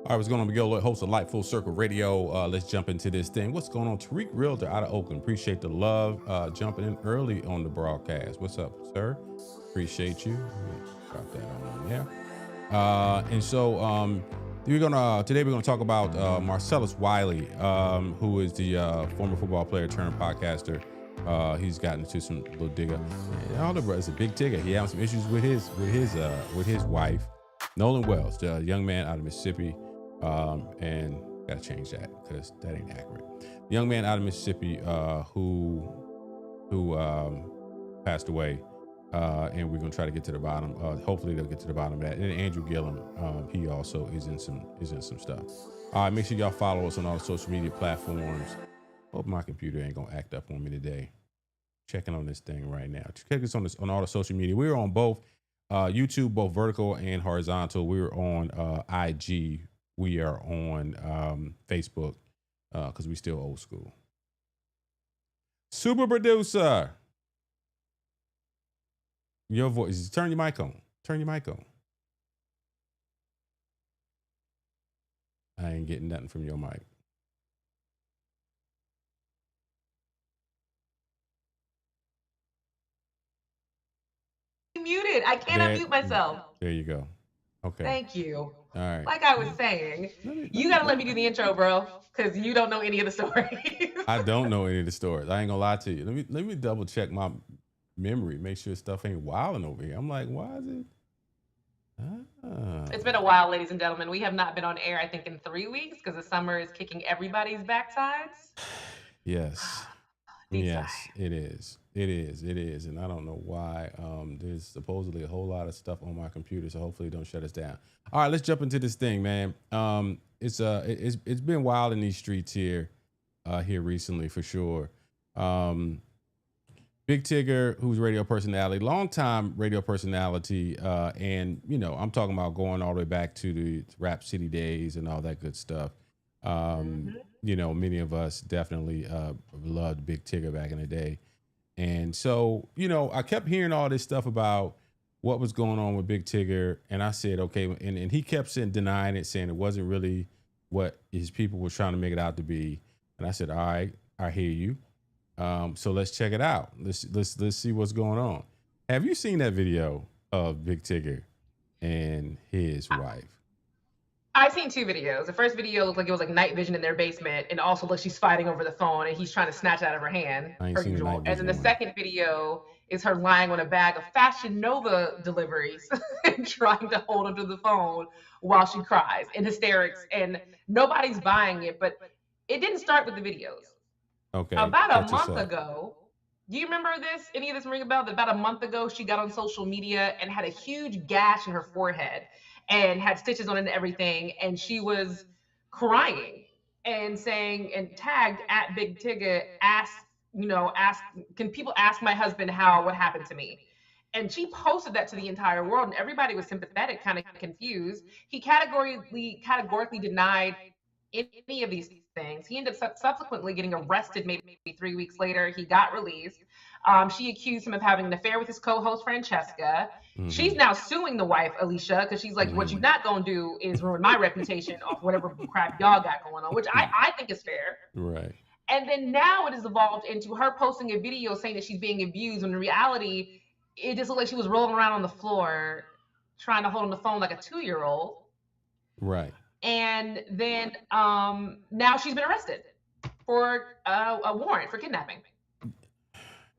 All right, what's going on, Miguel, host of Light Full Circle Radio. Let's jump into this thing. What's going on? Tariq Realtor out of Oakland. Appreciate the love. Jumping in early on the broadcast. What's up, sir? Appreciate you. Let me drop that on there. Today we're gonna talk about Marcellus Wiley, who is the former football player turned podcaster. He's gotten into some little digger. All the brothers, a big Tigger. He had some issues with his wife, Nolan Wells, the young man out of Mississippi. And gotta change that because that ain't accurate. The young man out of Mississippi who passed away, and we're gonna try to get to the bottom. Hopefully they'll get to the bottom of that. And Andrew Gillum, he also is in some stuff. All right, make sure y'all follow us on all the social media platforms. Hope my computer ain't gonna act up on me today. Checking on this thing right now. Check us on all the social media. We're on both YouTube, both vertical and horizontal. We're on IG. We are on Facebook because we still old school. Super producer, your voice. Turn your mic on. Turn your mic on. I ain't getting nothing from your mic. Muted. I can't unmute myself. There you go. Okay. Thank you. All right. Like I was saying, you gotta let me do the intro, bro, because you don't know any of the stories. I don't know any of the stories. I ain't gonna lie to you. Let me double check my memory, make sure stuff ain't wilding over here. I'm like, why is it? It's been a while, ladies and gentlemen. We have not been on air, I think, in 3 weeks because the summer is kicking everybody's backsides. Yes. Yes, it is. It is. And I don't know why. There's supposedly a whole lot of stuff on my computer, so hopefully it don't shut us down. All right, let's jump into this thing, man. It's been wild in these streets here recently for sure. Big Tigger, who's radio personality, longtime radio personality, and I'm talking about going all the way back to the Rap City days and all that good stuff. Many of us definitely loved Big Tigger back in the day. And so, I kept hearing all this stuff about what was going on with Big Tigger. And I said, okay. And he kept denying it, saying it wasn't really what his people were trying to make it out to be. And I said, all right, I hear you. So let's check it out. Let's see what's going on. Have you seen that video of Big Tigger and his wife? I've seen 2 videos. The first video looked like it was like night vision in their basement, and also like she's fighting over the phone and he's trying to snatch it out of her hand, per usual. And then the second video is her lying on a bag of Fashion Nova deliveries and trying to hold onto the phone while she cries in hysterics, and nobody's buying it. But it didn't start with the videos. Okay. About a month ago, do you remember this? Any of this ring a bell? About a month ago, she got on social media and had a huge gash in her forehead and had stitches on it and everything. And she was crying and saying, and tagged at Big Tigger, ask, can people ask my husband what happened to me? And she posted that to the entire world, and everybody was sympathetic, kind of confused. He categorically denied any of these things. He ended up subsequently getting arrested maybe 3 weeks later. He got released. She accused him of having an affair with his co-host Francesca. Mm-hmm. She's now suing the wife, Alicia, because she's like, what you're not going to do is ruin my reputation off whatever crap y'all got going on, which I think is fair. Right. And then now it has evolved into her posting a video saying that she's being abused, when in reality, it just looked like she was rolling around on the floor trying to hold on the phone like a 2-year-old. Right. And then now she's been arrested for a warrant for kidnapping.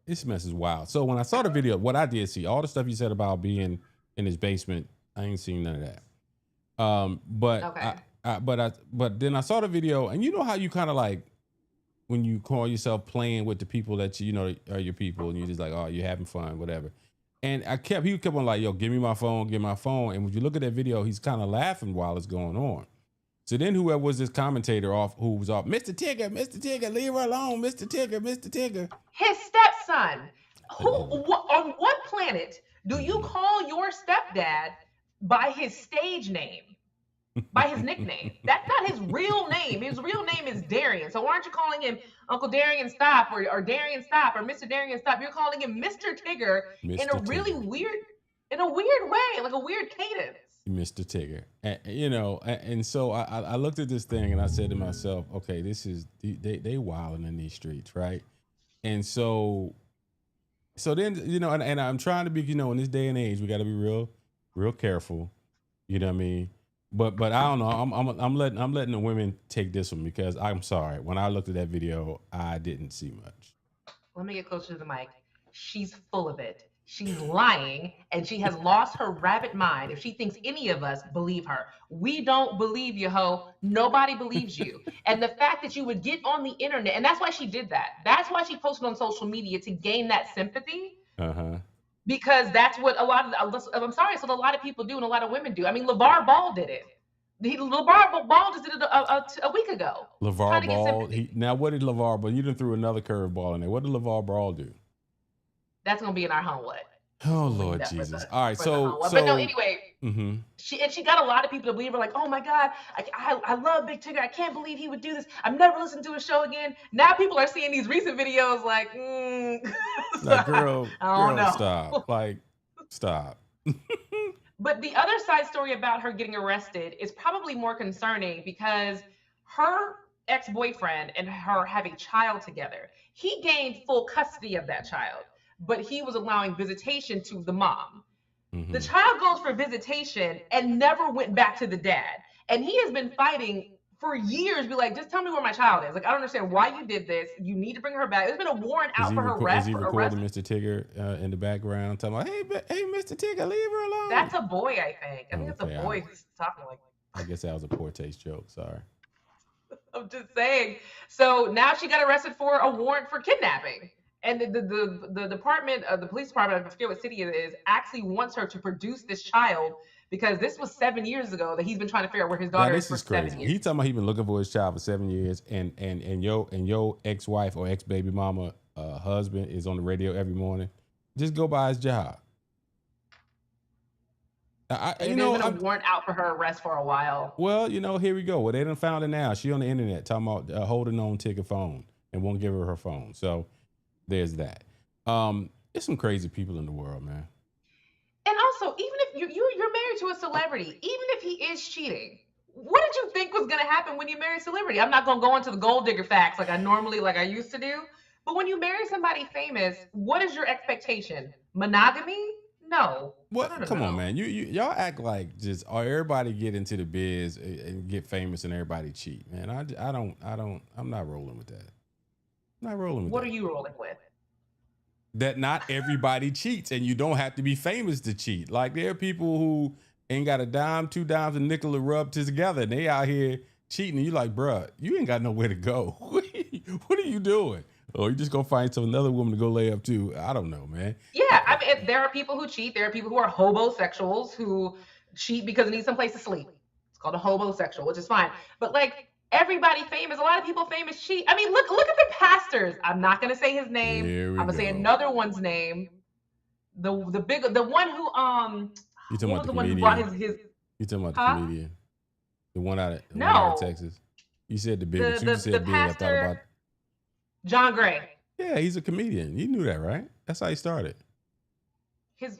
This mess is wild. So when I saw the video, what I did see, all the stuff you said about being in his basement, I ain't seen none of that. But then I saw the video, and you know how you kind of like when you call yourself playing with the people that are your people, and you're just like, oh, you're having fun, whatever. And he kept on like, yo, give me my phone. And when you look at that video, he's kind of laughing while it's going on. So then whoever was this commentator who was off, Mr. Tigger, leave her alone, Mr. Tigger. His stepson. On what planet do you call your stepdad by his stage name? By his nickname? That's not his real name. His real name is Darian. So why aren't you calling him Uncle Darian Stop or Darian Stop or Mr. Darian Stop? You're calling him Mr. Tigger in a really weird way, like a weird cadence. Mr. Tigger. And so I looked at this thing and I said to myself, okay, this is they wilding in these streets, right? And so then and I'm trying to be, in this day and age, we got to be real careful. You know what I mean? But I don't know. I'm letting the women take this one because I'm sorry. When I looked at that video, I didn't see much. Let me get closer to the mic. She's full of it. She's lying and she has lost her rabbit mind if she thinks any of us believe her. We don't believe you, ho. Nobody believes you. And the fact that you would get on the internet, and that's why she did that. That's why she posted on social media to gain that sympathy. Uh-huh. Because that's what I'm sorry, it's what a lot of people do and a lot of women do. I mean, LeVar Ball did it. LeVar Ball just did it a week ago. LeVar Ball. Now, what did LeVar Ball? You done threw another curveball in there. What did LeVar Ball do? That's gonna be in our homewood. Oh Lord Jesus! All right, but no, anyway, she got a lot of people to believe her. Like, oh my God, I love Big Tigger. I can't believe he would do this. I've never listened to his show again. Now people are seeing these recent videos, like, girl, stop, stop. But the other side story about her getting arrested is probably more concerning because her ex-boyfriend and her have a child together. He gained full custody of that child, but he was allowing visitation to the mom. The child goes for visitation and never went back to the dad. And he has been fighting for years, be like, just tell me where my child is. Like, I don't understand why you did this. You need to bring her back. There's been a warrant out for her arrest. Is he recording Mr. Tigger in the background? Talking about, hey, Mr. Tigger, leave her alone. That's a boy, I think. I think it's a boy who's talking like. I guess that was a poor taste joke. Sorry. I'm just saying. So now she got arrested for a warrant for kidnapping. And the department, the police department, I forget what city it is, actually wants her to produce this child because this was 7 years ago that he's been trying to figure out where his daughter is for crazy. 7 years. He's talking about he's been looking for his child for 7 years, and your ex-wife or ex-baby mama husband is on the radio every morning. Just go by his job. There's been a warrant out for her arrest for a while. Well, here we go. Well, they done found her now. She on the internet talking about holding on Tigger phone and won't give her phone. So there's that. There's some crazy people in the world, man. And also, even if you're married to a celebrity, even if he is cheating, what did you think was going to happen when you marry a celebrity? I'm not going to go into the gold digger facts like I used to do. But when you marry somebody famous, what is your expectation? Monogamy? No. What? Come on, man. Y'all act like just everybody get into the biz and get famous and everybody cheat, man. I'm not rolling with that. What are you rolling with? That not everybody cheats, and you don't have to be famous to cheat. Like, there are people who ain't got a dime, 2 dimes, a nickel to rub together, and they out here cheating, and you like, bruh, you ain't got nowhere to go. What are you doing? Oh, you just gonna find another woman to go lay up to? I don't know, man. Yeah, I mean, there are people who cheat. There are people who are hobosexuals who cheat because they need someplace to sleep. It's called a hobosexual, which is fine. But like, everybody famous, a lot of people famous cheat. I mean, look at the pastors. I'm not gonna say his name. I'm gonna say another one's name. The one who you talking about the one comedian? Who brought his You talking about the comedian? The one out of Texas. You said the big one. You just said big. I thought about John Gray. Yeah, he's a comedian. You knew that, right? That's how he started. His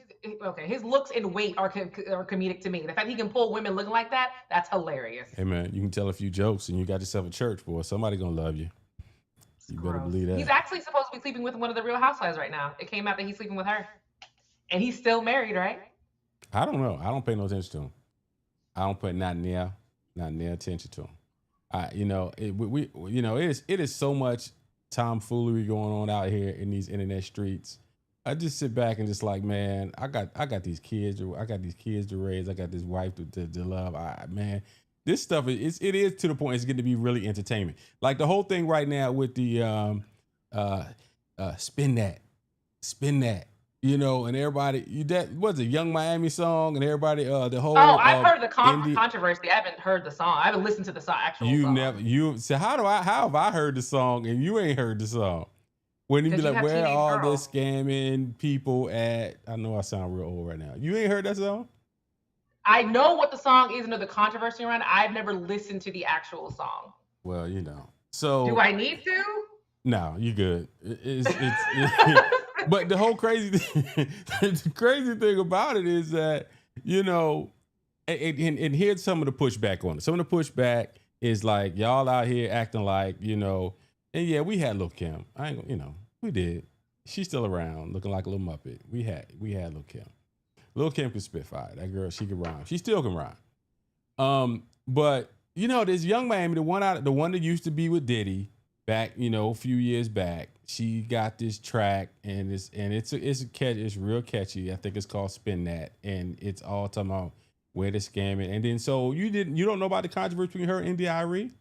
looks and weight are comedic to me. The fact he can pull women looking like that, that's hilarious. Hey man, you can tell a few jokes and you got yourself a church, boy. Somebody gonna love you. You better believe that. He's actually supposed to be sleeping with one of the Real Housewives right now. It came out that he's sleeping with her, and he's still married, right? I don't know. I don't pay no attention to him. I don't pay not near attention to him. It is so much tomfoolery going on out here in these internet streets. I just sit back and just like, man, I got these kids. I got these kids to raise. I got this wife to love. Man, this stuff it is to the point it's getting to be really entertainment. Like the whole thing right now with the spin that, and everybody that was a Young Miami song, and everybody the whole. Oh, I've heard the controversy. I haven't heard the song. I haven't listened to the song. So how have I heard the song and you ain't heard the song? When you be like, where are the scamming people at? I know I sound real old right now. You ain't heard that song? I know what the song is and know the controversy around it. I've never listened to the actual song. Well, so. Do I need to? No, you good. But the whole crazy thing about it is that, and here's some of the pushback on it. Some of the pushback is like y'all out here acting like, and yeah, we had Lil Kim. I ain't, we did. She's still around, looking like a little Muppet. We had Lil Kim. Lil Kim can spit fire. That girl, she can rhyme. She still can rhyme. But this Young Miami, the one that used to be with Diddy back, a few years back, she got this track and it's real catchy. I think it's called Spin That, and it's all talking about where to scam it. And then so you don't know about the controversy between her and India.Arie?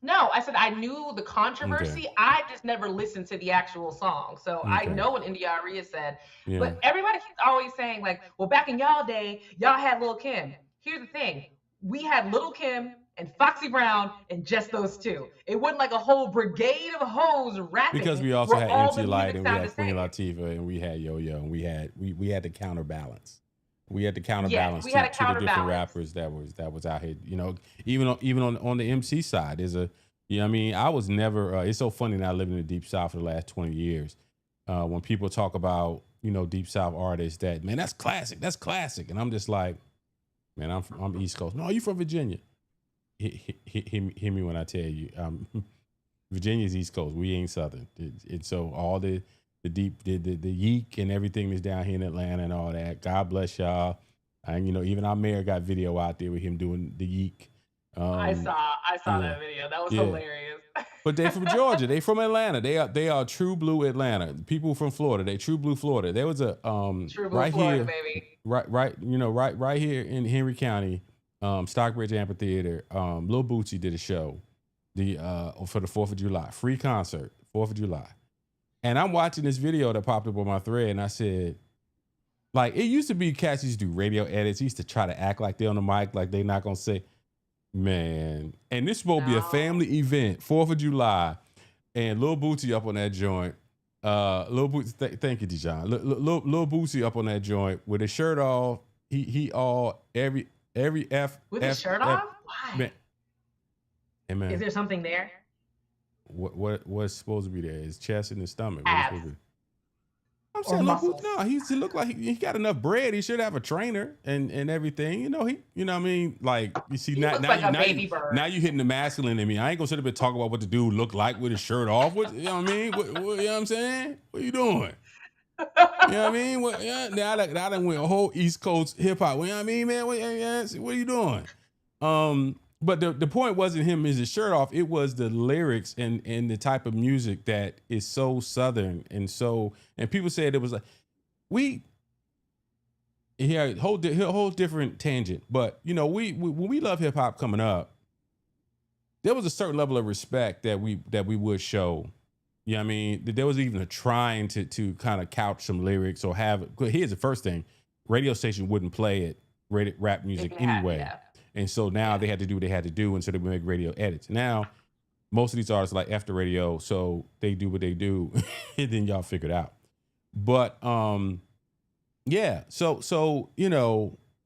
No, I said I knew the controversy. Okay. I just never listened to the actual song. So I Okay. know what India.Arie has said. Yeah. But everybody keeps always saying, like, well, back in y'all day, y'all had Lil Kim. Here's the thing. We had Lil Kim and Foxy Brown and just those two. It wasn't like a whole brigade of hoes rapping. Because we also where had all the MC Light music and we sounded had the Queen same. Latifah and we had Yo-Yo and we had to counterbalance. We had to counterbalance we had to the different counterbalance. rappers that was out here. Even on the MC side, there's a I was never. It's so funny now living in the Deep South for the last 20 years. When people talk about Deep South artists, that man, that's classic, and I'm just like, man, I'm East Coast. No, you from Virginia? Hear me when I tell you, Virginia's East Coast. We ain't Southern. And so all the deep the yeek and everything that's down here in Atlanta and all that. God bless y'all. And even our mayor got video out there with him doing the yeek. I saw that video. That was hilarious. But they from Georgia. They from Atlanta. They are true blue Atlanta. People from Florida. They true blue Florida. There was a True blue right Florida, here, baby. right here in Henry County, Stockbridge Amphitheater. Lil Bootsy did a show, for the 4th of July, free concert, 4th of July, and I'm watching this video that popped up on my thread, and I said, like, it used to be cats used to do radio edits. He used to try to act like they on the mic, like they not gonna say. Man, and this supposed to be a family event, 4th of July, and Lil Bootsy up on that joint. Lil Bootsy, thank you, Dijon. Lil Bootsy up on that joint with his shirt off. He all every F with F, his shirt F, off. Why? Man. Hey, man. Is there something there? What's supposed to be there? His chest and his stomach. Abs. I'm saying, he look like he got enough bread. He should have a trainer and everything. What I mean? Like, you see, He looks like a baby bird. Now you hitting the masculine in me. I ain't gonna sit up and talk about what the dude look like with his shirt off. What, you know what I mean? What you know what I'm saying? What you doing? You know what I mean? Now I done went a whole East Coast hip hop. You know what I mean, man? What are you doing? But the point wasn't him his shirt off. It was the lyrics and the type of music that is so Southern and people said it was like whole different tangent. But when we love hip hop coming up, there was a certain level of respect that we would show. You know what I mean? There was even a trying to kind of couch some lyrics or have. Here's the first thing: radio station wouldn't play it, rated rap music anyway. And so now they had to do what they had to do, and so they would make radio edits. Now, most of these artists are like after radio, so they do what they do, and then y'all figure it out. But yeah. So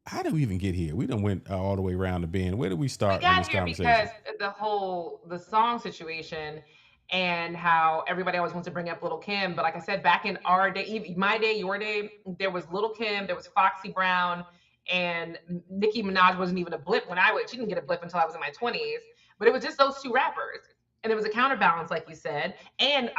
how did we even get here? We done went all the way around the bend. Where did we start? We got here because the song situation and how everybody always wants to bring up Lil Kim. But like I said, back in our day, my day, your day, there was Lil Kim, there was Foxy Brown. And Nicki Minaj wasn't even a blip she didn't get a blip until I was in my 20s, but it was just those two rappers. And there was a counterbalance, like you said. And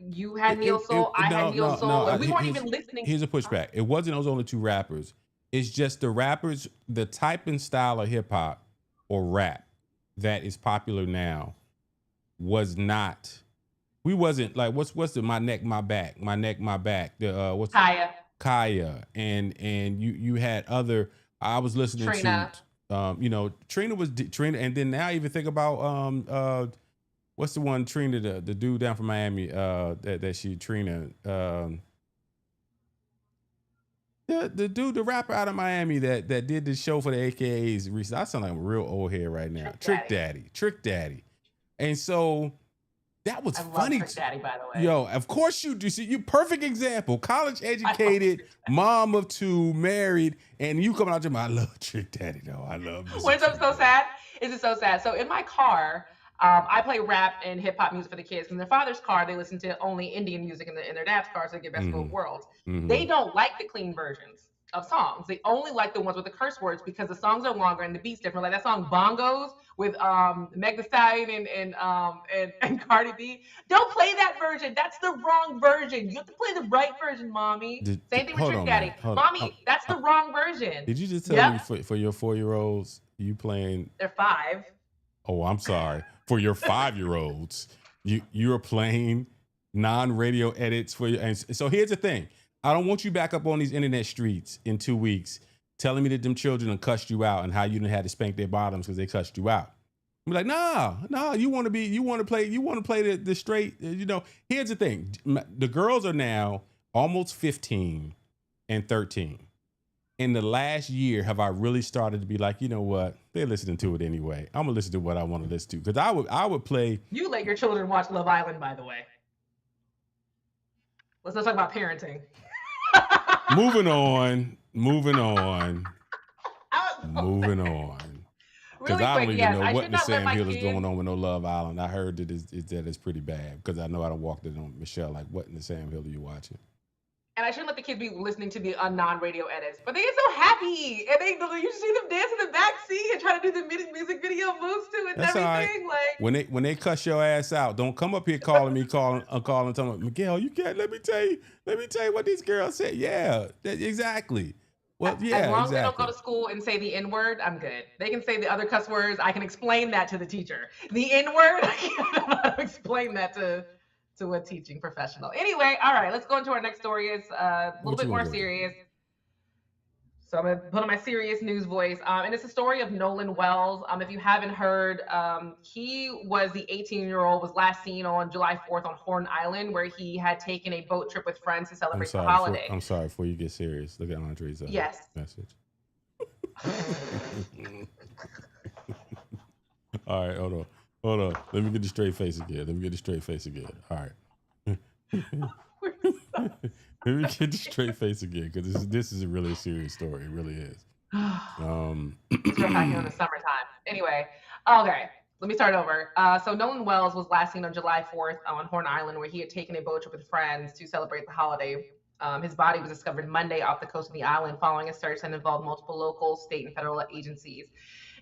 you had Neo Soul, I had Neo Soul, and we weren't even listening. Here's a pushback. It wasn't those only two rappers. It's just the rappers, the type and style of hip hop or rap that is popular now was not. We wasn't like, what's the My Neck, My Back, My Neck, My Back. The what's Kaya and you had other. I was listening Trina. to Trina was Trina, and then now I even think about what's the one Trina, the dude down from Miami that she Trina the dude, the rapper out of Miami that did the show for the AKAs recently. I sound like I'm real old head right now. Trick Daddy. And so that was funny. Love Trick Daddy, by the way. Yo, of course you do. See, you perfect example. College educated, mom of two, married, and you coming out to I love Trick Daddy though. I love this. What's so sad? Is it so sad? So in my car, I play rap and hip hop music for the kids. In their father's car, they listen to only Indian music. In their dad's car, so they get best of both worlds. Mm-hmm. They don't like the clean versions. of songs. They only like the ones with the curse words because the songs are longer and the beats different. Like that song Bongos with Meg Thee Stallion and Cardi B. Don't play that version. That's the wrong version. You have to play the right version, mommy. Same thing with Hold Trick on, Daddy. man. Hold on. Mommy, that's the wrong version. Did you just tell Yep. me for your 4-year-olds, you playing? They're 5. Oh, I'm sorry. For your 5-year-olds, you are playing non-radio edits for your. And so here's the thing. I don't want you back up on these internet streets in 2 weeks telling me that them children done cussed you out and how you done had to spank their bottoms because they cussed you out. I'm like, nah, you want to play the straight, here's the thing. The girls are now almost 15 and 13. In the last year, have I really started to be like, you know what? They're listening to it anyway. I'm gonna listen to what I want to listen to. Because I would play. You let your children watch Love Island, by the way. Let's not talk about parenting. Moving on. Because Really I don't quick, even yes, know I what should in the not let Sam my Hill is kids. going on with no Love Island. I heard that it's pretty bad. Because I know I done walked it on Michelle. Like, what in the Sam Hill are you watching? And I shouldn't let the kids be listening to the non-radio edits, but they get so happy, and you see them dance in the back seat and try to do the music video moves to it and That's all right. everything. Like When they cuss your ass out, don't come up here calling telling me, Miguel, you can't. Let me tell you what these girls said. Yeah, exactly. Well, yeah, as long exactly. as they don't go to school and say the N-word, I'm good. They can say the other cuss words. I can explain that to the teacher. The N-word, I don't know how to explain that to a teaching professional. Anyway, all right, let's go into our next story. It's a little bit more serious. So I'm going to put on my serious news voice. And it's a story of Nolan Wells. If you haven't heard, he was the 18-year-old, was last seen on July 4th on Horn Island, where he had taken a boat trip with friends to celebrate the holiday. I'm sorry, before you get serious, look at Andre's message. All right, hold on. Let me get the straight face again. All right. Let me get the straight face again, because this is a really serious story. It really is. It's real hot here in the summertime. Anyway, okay, let me start over. So Nolan Wells was last seen on July 4th on Horn Island, where he had taken a boat trip with friends to celebrate the holiday. His body was discovered Monday off the coast of the island following a search that involved multiple local, state, and federal agencies,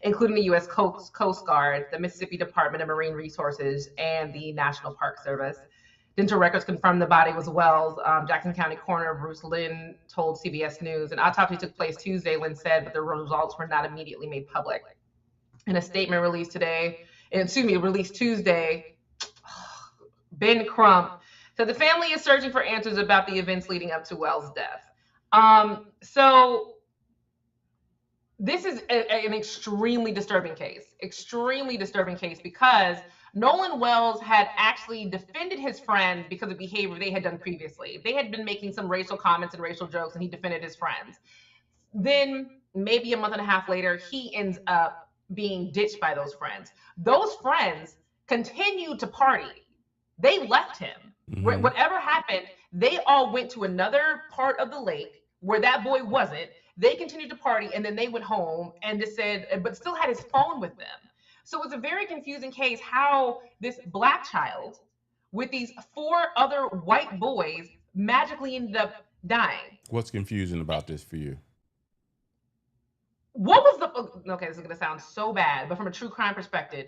including the U.S. Coast Guard, the Mississippi Department of Marine Resources, and the National Park Service. Dental records confirmed the body was Wells. Jackson County Coroner Bruce Lynn told CBS News. An autopsy took place Tuesday, Lynn said, but the results were not immediately made public. In a statement released Tuesday, Ben Crump said the family is searching for answers about the events leading up to Wells' death. So this is an extremely disturbing case because Nolan Wells had actually defended his friends because of behavior they had done previously. They had been making some racial comments and racial jokes, and he defended his friends. Then maybe a month and a half later, he ends up being ditched by those friends. Those friends continued to party. They left him. Mm-hmm. Whatever happened, they all went to another part of the lake where that boy wasn't. They continued to party, and then they went home and just said, but still had his phone with them. So it's a very confusing case how this black child with these 4 other white boys magically ended up dying. What's confusing about this for you? Okay, this is going to sound so bad, but from a true crime perspective,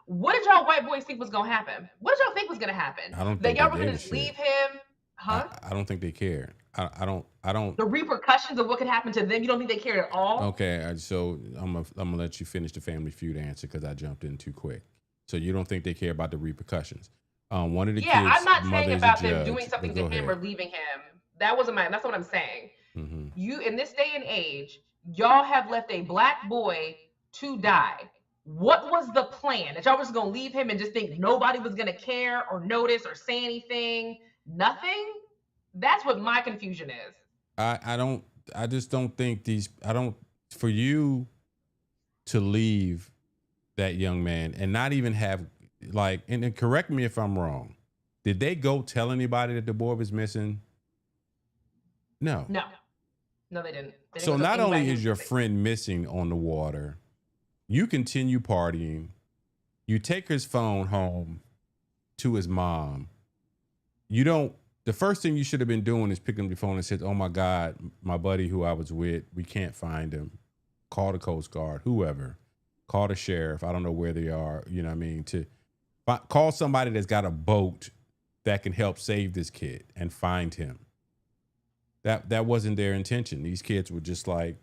what did y'all white boys think was going to happen? What did y'all think was going to happen? I don't think that y'all were going to just leave him? Huh? I don't think they care. I don't. The repercussions of what could happen to them, you don't think they cared at all? Okay, so I'm gonna let you finish the Family Feud answer because I jumped in too quick. So you don't think they care about the repercussions? One of the kids' I'm not saying about them judge. doing something to him or leaving him. That's not what I'm saying. Mm-hmm. You, in this day and age, y'all have left a black boy to die. What was the plan? That y'all was gonna leave him and just think nobody was gonna care or notice or say anything? Nothing? That's what my confusion is. I just don't think for you to leave that young man and not even have and then correct me if I'm wrong. Did they go tell anybody that the boy was missing? No, they didn't. So not only is your friend missing on the water, you continue partying, you take his phone home to his mom. You don't the first thing you should have been doing is picking up the phone and said, "Oh my God, my buddy who I was with, we can't find him. Call the Coast Guard, whoever. Call the sheriff. I don't know where they are. You know what I mean? Call somebody that's got a boat that can help save this kid and find him." That wasn't their intention. These kids were just like,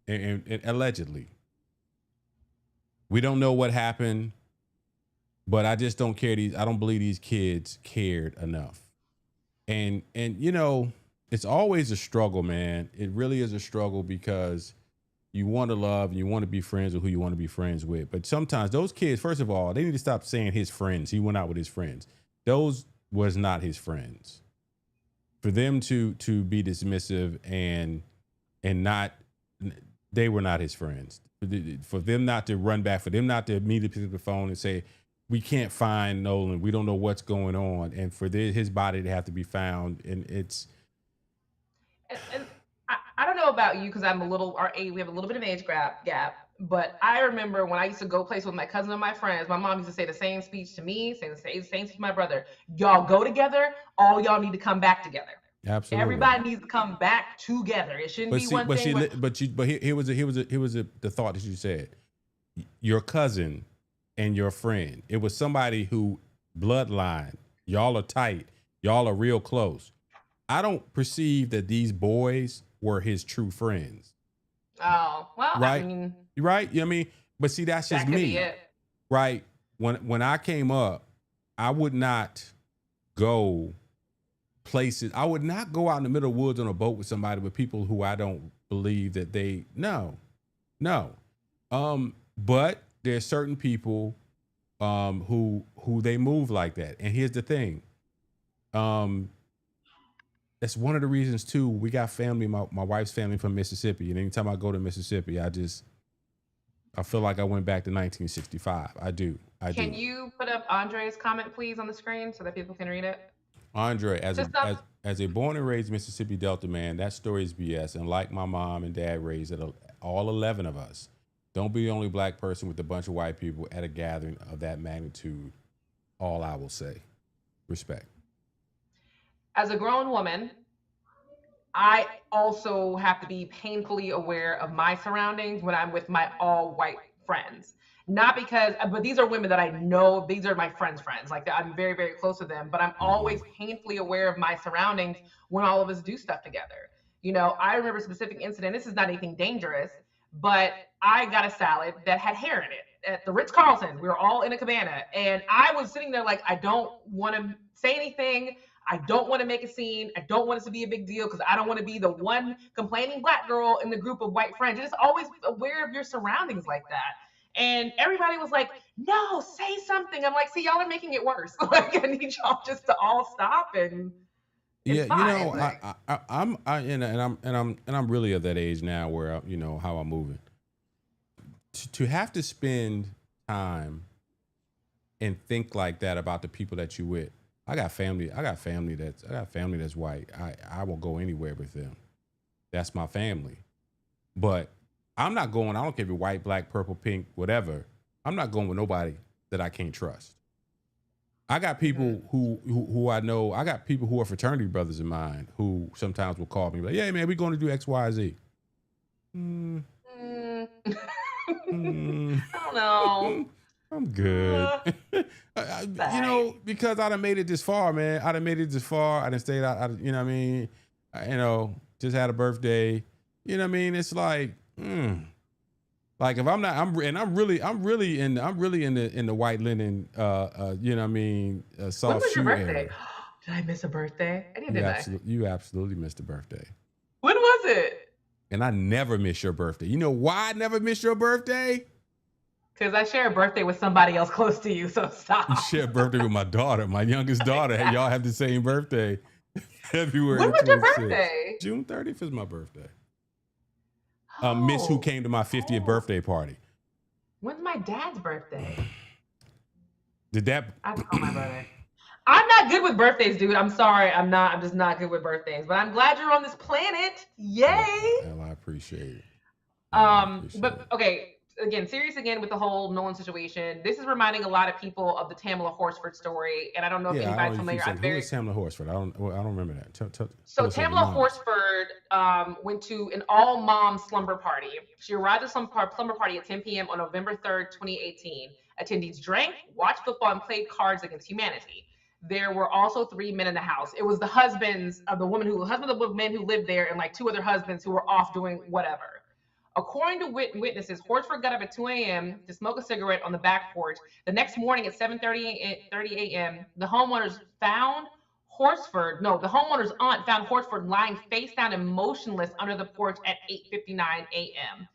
and allegedly. We don't know what happened, but I just don't care. I don't believe these kids cared enough. And you know, it's always a struggle, man. It really is a struggle because you want to love and you want to be friends with who you want to be friends with. But sometimes those kids, first of all, they need to stop saying his friends. He went out with his friends. Those was not his friends. For them to be dismissive and not, they were not his friends. For them not to run back, for them not to immediately pick up the phone and say, "We can't find Nolan. We don't know what's going on," and for his body to have to be found, and it's. And I don't know about you because I'm a little our age. We have a little bit of age gap. But I remember when I used to go places with my cousin and my friends, my mom used to say the same speech to me, say the same speech to my brother. Y'all go together. All y'all need to come back together. Absolutely. Everybody needs to come back together. It shouldn't be one thing. But here was the thought that you said. Your cousin and your friend. It was somebody who bloodline. Y'all are tight. Y'all are real close. I don't perceive that these boys were his true friends. Oh, well, right. I mean, right. You know what I mean? But see, that's just me. Right. When I came up, I would not go places. I would not go out in the middle of the woods on a boat with somebody with people who I don't believe that they no. But there's certain people who they move like that. And here's the thing. That's one of the reasons too. We got family, my wife's family from Mississippi. And anytime I go to Mississippi, I feel like I went back to 1965. I do. Can you put up Andre's comment, please, on the screen so that people can read it? Andre, as a born and raised Mississippi Delta man, that story is BS. And like my mom and dad raised it, all 11 of us, don't be the only black person with a bunch of white people at a gathering of that magnitude. All I will say. Respect. As a grown woman, I also have to be painfully aware of my surroundings when I'm with my all white friends. Not because, but these are women that I know, these are my friends. Like I'm very, very close to them, but I'm always painfully aware of my surroundings when all of us do stuff together. You know, I remember a specific incident. This is not anything dangerous, but I got a salad that had hair in it at the Ritz-Carlton. We were all in a cabana and I was sitting there like, I don't want to say anything. I don't want to make a scene. I don't want it to be a big deal because I don't want to be the one complaining black girl in the group of white friends. You're just always aware of your surroundings like that. And everybody was like, "No, say something." I'm like, "See, y'all are making it worse. Like, I need y'all just to all stop and." Yeah, fine. you know, I'm really at that age now where you know how I'm moving. To have to spend time and think like that about the people that you with. I got family that's white. I will go anywhere with them. That's my family. But I'm not going, I don't care if you're white, black, purple, pink, whatever. I'm not going with nobody that I can't trust. I got people who I know, I got people who are fraternity brothers of mine who sometimes will call me like, "Yeah, man, we're going to do X, Y, Z." I don't know. I'm good. You know, because I done made it this far, man. I done made it this far. I done stayed out, you know what I mean? You know, just had a birthday. You know what I mean? It's like, like if I'm not, I'm really in the white linen, you know what I mean? Soft when was shoe your birthday? era. Did I miss a birthday? I didn't. You absolutely missed a birthday. When was it? And I never miss your birthday. You know why I never miss your birthday? Because I share a birthday with somebody else close to you, so stop. You share a birthday with my daughter, my youngest daughter. Y'all have the same birthday. February. When was your birthday? June 30th is my birthday. Miss who came to my 50th birthday party. When's my dad's birthday? Did that? I have to call my brother. I'm not good with birthdays, dude. I'm sorry. I'm just not good with birthdays. But I'm glad you're on this planet. Yay! Well, I appreciate it. But okay. again, serious again with the whole Nolan situation. This is reminding a lot of people of the Tamala Horsford story, and I don't know if Yeah, I don't anybody's know. You keep familiar. saying I'm who very is Tamla Horsford? I don't remember that. Tell So us, Tamala remind us. Horsford went to an all-mom slumber party. She arrived at some slumber party at 10 p.m. on November 3rd, 2018. Attendees drank, watched football, and played Cards Against Humanity. There were also 3 men in the house. It was the husband of the men who lived there, and like 2 other husbands who were off doing whatever. According to witnesses, Horsford got up at 2 a.m. to smoke a cigarette on the back porch. The next morning at 7:30 a.m., the homeowner's aunt found Horsford lying face down and motionless under the porch at 8:59 a.m.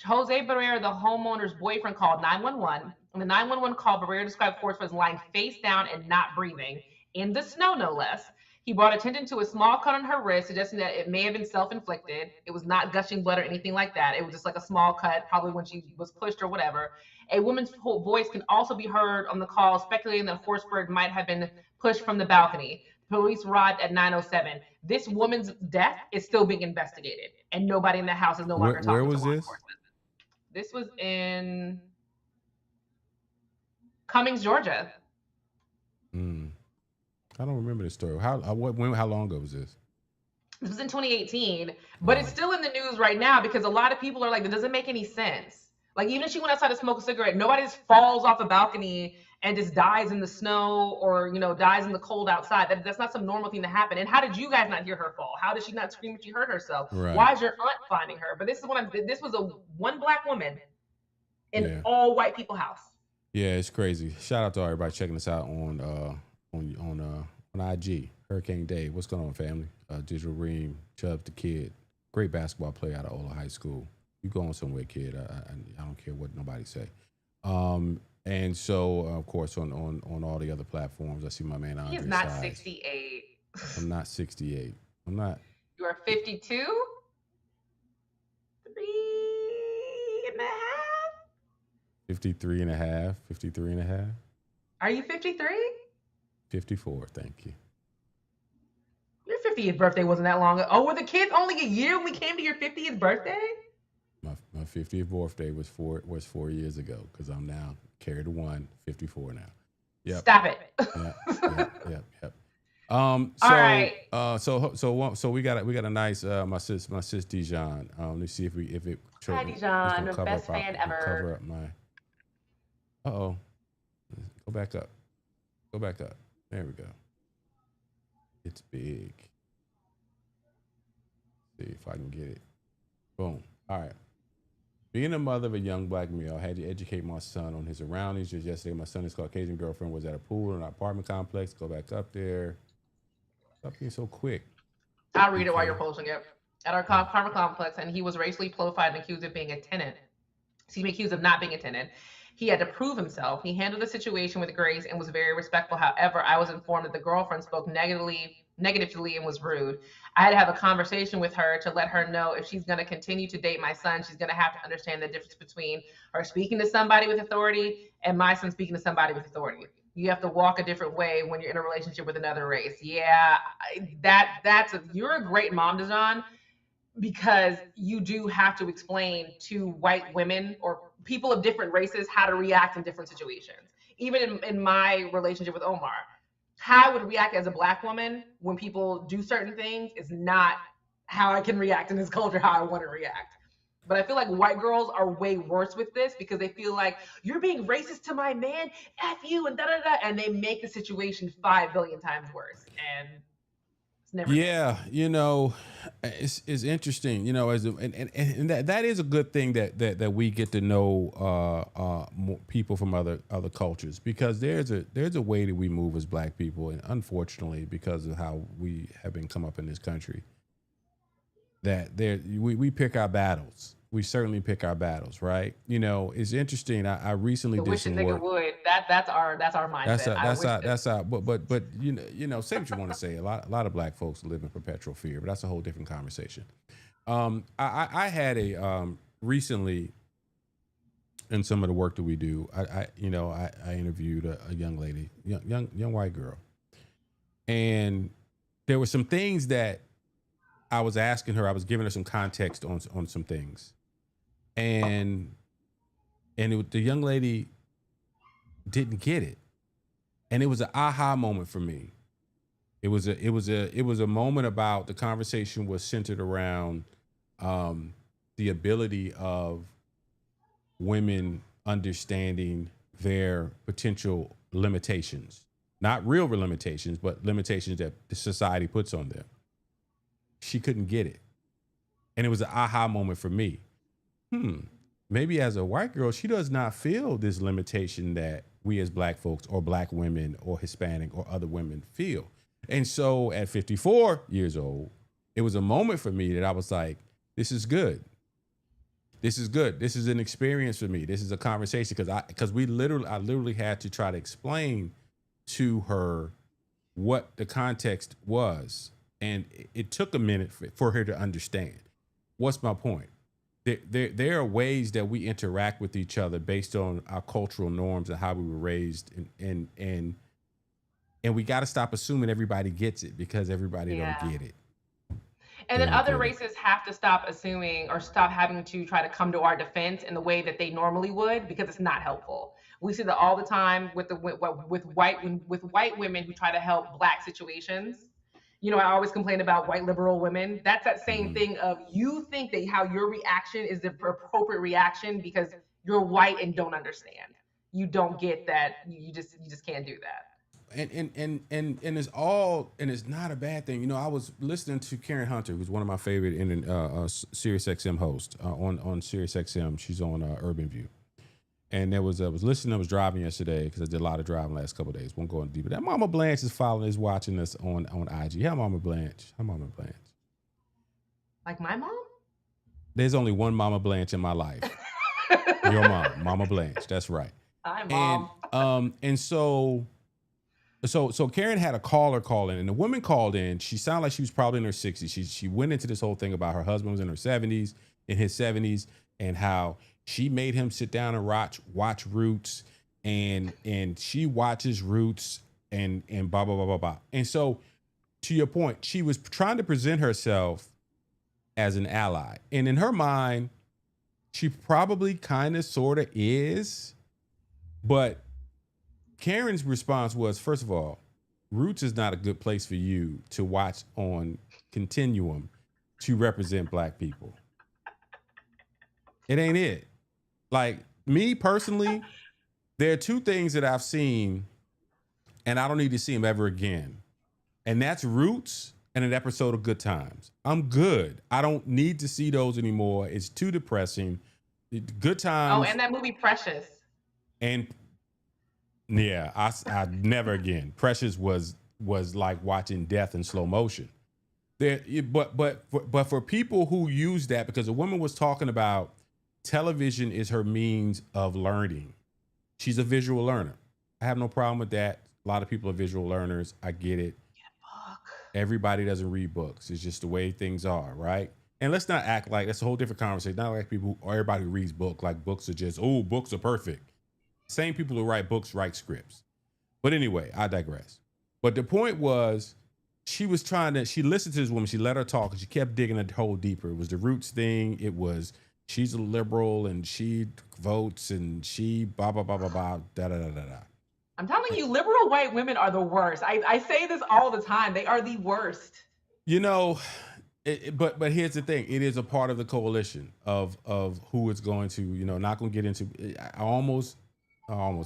Jose Barrera, the homeowner's boyfriend, called 911. In the 911 call, Barrera described Horsford as lying face down and not breathing, in the snow, no less. He brought attention to a small cut on her wrist, suggesting that it may have been self inflicted. It was not gushing blood or anything like that. It was just like a small cut, probably when she was pushed or whatever. A woman's voice can also be heard on the call, speculating that Horsford might have been pushed from the balcony. Police arrived at 9:07. This woman's death is still being investigated, and nobody in the house is no longer Where talking to was law this? enforcement. This was in Cummings, Georgia. Hmm. I don't remember this story. How long ago was this? This was in 2018, but it's Wow. still in the news right now because a lot of people are like, that doesn't make any sense. Like, even if she went outside to smoke a cigarette, nobody just falls off a balcony and just dies in the snow or, dies in the cold outside. That's not some normal thing to happen. And how did you guys not hear her fall? How did she not scream if she hurt herself? Right. Why is your aunt finding her? But this was a one black woman in Yeah. all white people house. Yeah, it's crazy. Shout out to everybody checking us out on IG. Hurricane Dave. What's going on, family? Digital Ream, Chubb the Kid. Great basketball player out of Ola High School. You going somewhere, kid. I don't care what nobody say. And so of course on all the other platforms, I see my man Andre. He is not Size. 68. I'm not 68. I'm not. You are 52? 3.5? 53 and a half. 53 and a half. Are you 53? 54. Thank you. Your 50th birthday wasn't that long ago. Oh, were the kids only a year when we came to your 50th birthday? My 50th birthday was 4 years ago because I'm now carried to 54 now. Yep. Stop it. Yep. So All right. So we got a nice my sis Dijon. Let's see if it. Hi, Dijon, the best fan ever. Cover up my. Go back up. Go back up. There we go. It's big. See if I can get it. Boom. All right. Being a mother of a young black male, I had to educate my son on his surroundings. Just yesterday, my son's Caucasian girlfriend was at a pool in an apartment complex. Go back up there. Stop being so quick. I'll read it while you're posting it. At our apartment complex, and he was racially profiled and accused of being a tenant. Accused of not being a tenant. He had to prove himself. He handled the situation with grace and was very respectful. However, I was informed that the girlfriend spoke negatively and was rude. I had to have a conversation with her to let her know if she's going to continue to date my son, she's going to have to understand the difference between her speaking to somebody with authority and my son speaking to somebody with authority. You have to walk a different way when you're in a relationship with another race. Yeah, you're a great mom, Dijon, because you do have to explain to white women or people of different races how to react in different situations. Even in my relationship with Omar, how I would react as a black woman when people do certain things is not how I can react in this culture, how I want to react. But I feel like white girls are way worse with this because they feel like you're being racist to my man, F you, and da-da-da, and they make the situation 5 billion times worse. And it's never Yeah, it's interesting, and that is a good thing that we get to know more people from other cultures, because there's a way that we move as black people, and unfortunately, because of how we have been come up in this country, that we pick our battles. We certainly pick our battles, right? It's interesting. I recently did some work. Would. That's our mindset. That's our. But say what you want to say. A lot of black folks live in perpetual fear, but that's a whole different conversation. I had a recently, in some of the work that we do, I interviewed a young lady, young white girl, and there were some things that I was asking her. I was giving her some context on some things, and and the young lady didn't get it, and it was an aha moment for me. It was a moment about the conversation was centered around the ability of women understanding their potential limitations, not real limitations, but limitations that the society puts on them. She couldn't get it. And it was an aha moment for me. Maybe as a white girl, she does not feel this limitation that we as black folks or black women or Hispanic or other women feel. And so at 54 years old, it was a moment for me that I was like, this is good. This is good. This is an experience for me. This is a conversation because I literally had to try to explain to her what the context was. And it took a minute for her to understand. What's my point? There are ways that we interact with each other based on our cultural norms and how we were raised, and we got to stop assuming everybody gets it because everybody don't get it. And then other races have to stop assuming or stop having to try to come to our defense in the way that they normally would, because it's not helpful. We see that all the time with white women who try to help black situations. I always complain about white liberal women. That's that same thing of, you think that how your reaction is the appropriate reaction because you're white and don't understand. You don't get that. You just can't do that. And it's not a bad thing. I was listening to Karen Hunter, who's one of my favorite Sirius XM hosts on Sirius XM. She's on Urban View. And I was driving yesterday because I did a lot of driving last couple of days. Won't go into deeper. That Mama Blanche is watching us on IG. How Mama Blanche? Like my mom? There's only one Mama Blanche in my life. Your mom, Mama Blanche. That's right. Hi, Mom. And so Karen had a caller call in, and the woman called in. She sounded like she was probably in her 60s. She went into this whole thing about her husband was in his 70s, and how she made him sit down and watch Roots, and she watches Roots and blah, blah, blah, blah, blah. And so, to your point, she was trying to present herself as an ally. And in her mind, she probably kind of sort of is. But Karen's response was, first of all, Roots is not a good place for you to watch on Continuum to represent black people. It ain't it. Like, me personally, there are two things that I've seen, and I don't need to see them ever again. And that's Roots and an episode of Good Times. I'm good. I don't need to see those anymore. It's too depressing. Good Times. Oh, and that movie Precious. And yeah, I never again. Precious was like watching death in slow motion. But for people who use that, because a woman was talking about television is her means of learning. She's a visual learner. I have no problem with that. A lot of people are visual learners. I get it. Everybody doesn't read books. It's just the way things are, right? And let's not act like that's a whole different conversation. Not like people or everybody who reads books like books are just, books are perfect. Same people who write books write scripts. But anyway, I digress. But the point was, she listened to this woman. She let her talk, and she kept digging a hole deeper. It was the Roots thing. It was, she's a liberal and she votes and she blah, blah, blah, blah, blah, da, da, da, da, da. I'm telling you, liberal white women are the worst. I say this all the time. They are the worst. But here's the thing. It is a part of the coalition of who it's going to, not going to get into. I almost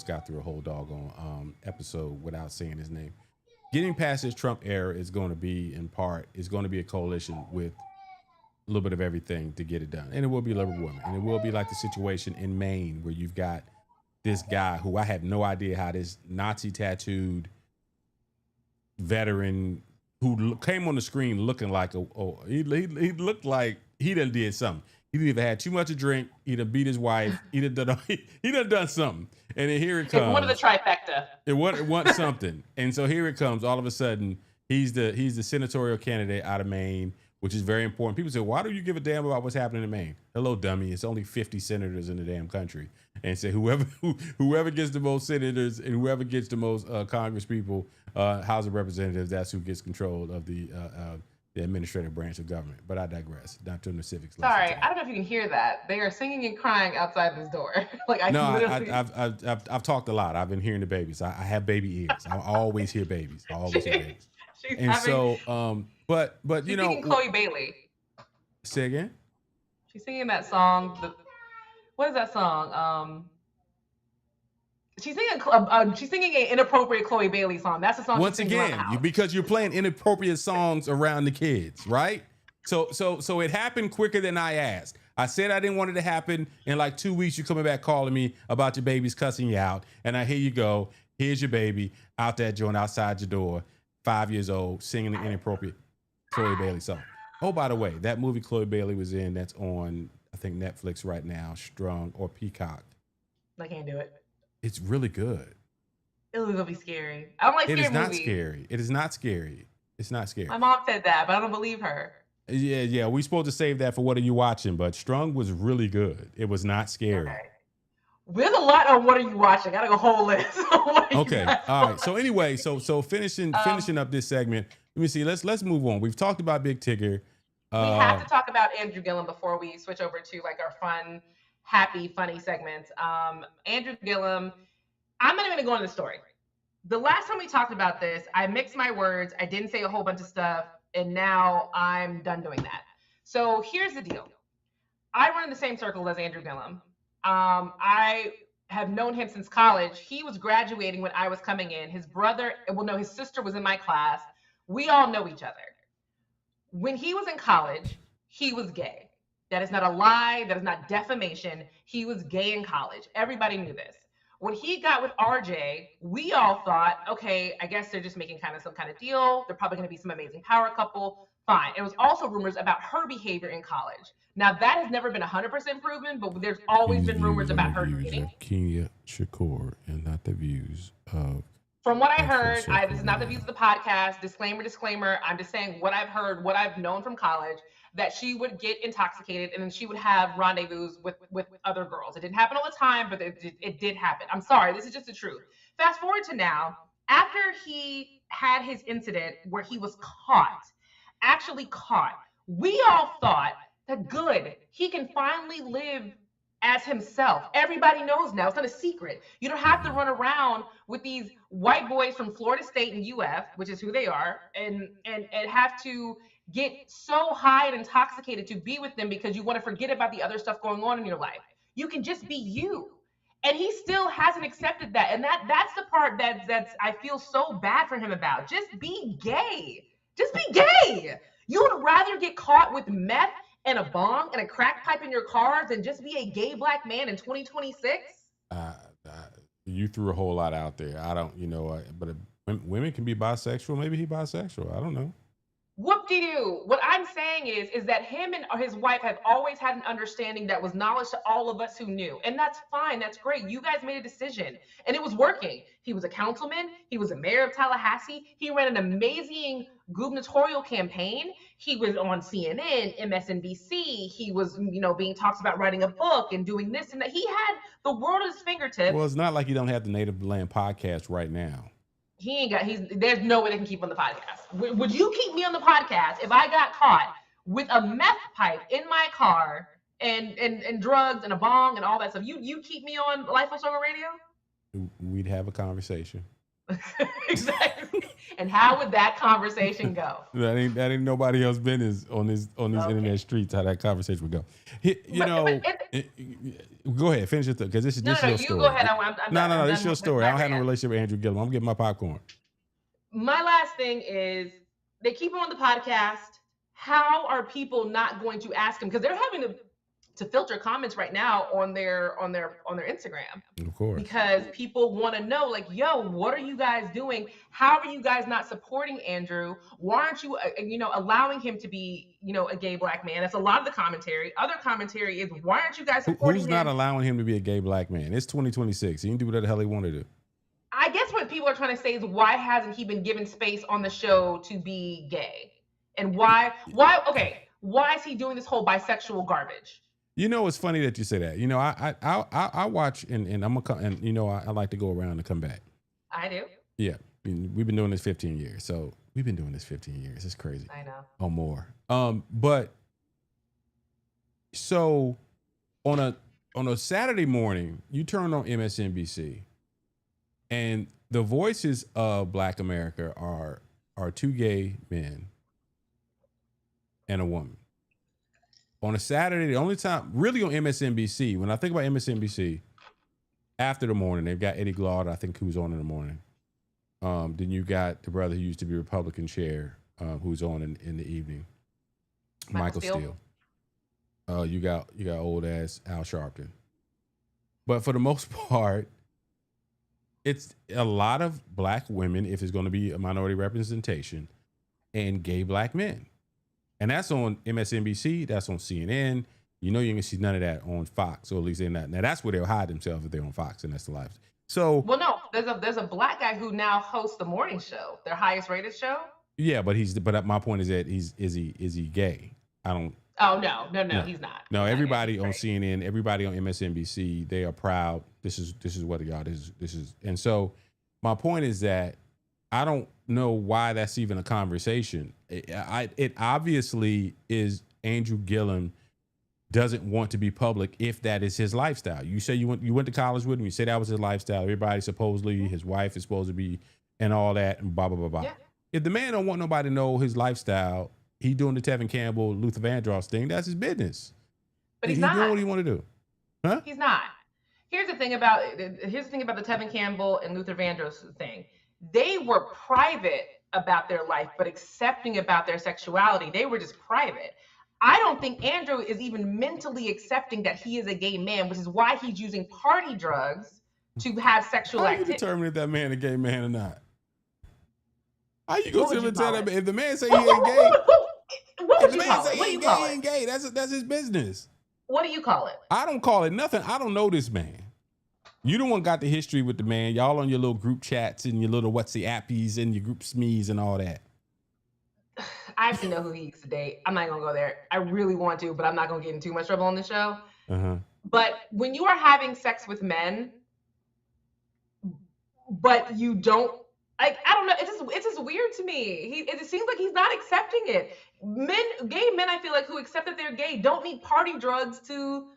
got through a whole doggone episode without saying his name. Getting past this Trump era is going to be, in part, a coalition with a little bit of everything to get it done. And it will be liberal women. And it will be like the situation in Maine where you've got this guy who I had no idea how this Nazi tattooed veteran who came on the screen looking like he looked like he done did something. He either had too much to drink, he done beat his wife, he done done something. And then here it comes. It's one of the trifecta. It wants something. And so here it comes. All of a sudden, he's the senatorial candidate out of Maine, which is very important. People say, why do you give a damn about what's happening in Maine? Hello, dummy. It's only 50 senators in the damn country. And say whoever gets the most senators and whoever gets the most Congress people, House of Representatives, that's who gets control of the the administrative branch of government. But I digress. Not doing the civics lesson Sorry, today. I don't know if you can hear that. They are singing and crying outside this door. Like I No, literally. I've talked a lot. I've been hearing the babies. I have baby ears. I always hear babies. I always hear babies. She's And having. so, but She's you singing know, Chloe Bailey. say again. She's singing that song. What is that song? She's singing an inappropriate Chloe Bailey song. That's the song. Once she sings around the again, house. because you're playing inappropriate songs around the kids, right? So it happened quicker than I asked. I said I didn't want it to happen. In like 2 weeks, you're coming back calling me about your babies cussing you out. And here you go. Here's your baby out that joint outside your door, 5 years old, singing the inappropriate Chloe Bailey song. Oh, by the way, that movie Chloe Bailey was in, that's on, I think, Netflix right now, Strung or Peacock. I can't do it. It's really good. It'll be scary. I don't like scary movies. It is not movies. scary. It is not scary. It's not scary. My mom said that, but I don't believe her. Yeah. We're supposed to save that for what are you watching? But Strung was really good. It was not scary. Okay. There's a lot on what are you watching. I got a whole list. Okay. All right. So anyway, so finishing up this segment. Let me see. Let's move on. We've talked about Big Tigger. We have to talk about Andrew Gillum before we switch over to like our fun, happy, funny segments. Andrew Gillum. I'm not even gonna go into the story. The last time we talked about this, I mixed my words. I didn't say a whole bunch of stuff, and now I'm done doing that. So here's the deal. I run in the same circle as Andrew Gillum. I have known him since college. He was graduating when I was coming in. His sister was in my class. We all know each other. When he was in college, he was gay. That is not a lie. That is not defamation. He was gay in college. Everybody knew this. When he got with RJ, we all thought, okay, I guess they're just making some kind of deal. They're probably going to be some amazing power couple. Fine. It was also rumors about her behavior in college. Now, that has never been 100% proven, but there's always been rumors about her dating. Kenya Shakur and not the views of. From what I heard, this is not the views of the podcast. Disclaimer. I'm just saying what I've heard, what I've known from college, that she would get intoxicated and then she would have rendezvous with other girls. It didn't happen all the time, but it did happen. I'm sorry. This is just the truth. Fast forward to now, after he had his incident where he was actually caught, we all thought that good, he can finally live as himself. Everybody knows now. It's not a secret. You don't have to run around with these white boys from Florida State and UF, which is who they are, and have to get so high and intoxicated to be with them because you want to forget about the other stuff going on in your life. You can just be you. And he still hasn't accepted that. And that's the part that's I feel so bad for him about. Just be gay. Just be gay. You would rather get caught with meth and a bong and a crack pipe in your car than just be a gay black man in 2026? You threw a whole lot out there. I don't, but women can be bisexual. Maybe he's bisexual. I don't know. Whoop-de-doo. What I'm saying is that him and his wife have always had an understanding that was knowledge to all of us who knew. And that's fine. That's great. You guys made a decision. And it was working. He was a councilman. He was a mayor of Tallahassee. He ran an amazing gubernatorial campaign. He was on CNN, MSNBC. He was, being talked about writing a book and doing this and that. He had the world at his fingertips. Well, it's not like you don't have the Native Land podcast right now. There's no way they can keep him on the podcast. Would you keep me on the podcast if I got caught with a meth pipe in my car and drugs and a bong and all that stuff? You keep me on Life on Struggle Radio? We'd have a conversation. Exactly. And how would that conversation go? That ain't nobody else's business on these internet streets how that conversation would go. Go ahead, finish it because this is your story. You go ahead. No, this is your story. I don't have no relationship with Andrew Gillum. I'm getting my popcorn. My last thing is they keep him on the podcast. How are people not going to ask him? Because they're having to filter comments right now on their Instagram. Of course. Because people want to know, like, yo, what are you guys doing? How are you guys not supporting Andrew? Why aren't you, allowing him to be, a gay black man? That's a lot of the commentary. Other commentary is, why aren't you guys supporting him? Who's not allowing him to be a gay black man? It's 2026. He can do whatever the hell he want to do. I guess what people are trying to say is, why hasn't he been given space on the show to be gay? And why is he doing this whole bisexual garbage? It's funny that you say that. I watch and I like to go around and come back. I do. Yeah, we've been doing this 15 years, so We've been doing this 15 years. It's crazy. I know. Or more. But so on a Saturday morning, you turn on MSNBC, and the voices of Black America are two gay men and a woman. On a Saturday, the only time really on MSNBC, when I think about MSNBC, after the morning, they've got Eddie Glaude, I think, who's on in the morning. Then you got the brother who used to be Republican chair, who's on in the evening, Michael Steele. You got old ass Al Sharpton. But for the most part, it's a lot of Black women, if it's going to be a minority representation, and gay Black men. And that's on MSNBC, that's on CNN. You know, you ain't gonna see none of that on Fox, or at least they're not. Now that's where they'll hide themselves if they're on Fox, and that's the life. So, well, no, there's a Black guy who now hosts the morning show, their highest rated show. Yeah, but my point is that is he gay? I don't. Oh no, he's not. No, everybody on CNN, everybody on MSNBC, they are proud. This is what y'all. This is, and so my point is that I don't know why that's even a conversation. It obviously is. Andrew Gillum doesn't want to be public if that is his lifestyle. You say you went to college with him. You say that was his lifestyle. Everybody supposedly, his wife is supposed to be, and all that, and blah blah blah blah. Yeah. If the man don't want nobody to know his lifestyle, he doing the Tevin Campbell, Luther Vandross thing. That's his business. But he's not doing what he want to do. Huh? He's not. Here's the thing about the Tevin Campbell and Luther Vandross thing. They were private about their life, but accepting about their sexuality. They were just private. I don't think Andrew is even mentally accepting that he is a gay man, which is why he's using party drugs to have sexual activity. How do you determine if that man a gay man or not? How you gonna tell that man? If the man say he ain't gay, what would you call it? What do you call it? He ain't gay. That's his business. What do you call it? I don't call it nothing. I don't know this man. You the one got the history with the man. Y'all on your little group chats and your little WhatsAppies and your group SMEs and all that. I actually know who he used to date. I'm not gonna go there. I really want to, but I'm not gonna get in too much trouble on the show. But when you are having sex with men, but you don't, like, I don't know. It's just weird to me. It seems like he's not accepting it. Gay men, I feel like, who accept that they're gay don't need party drugs to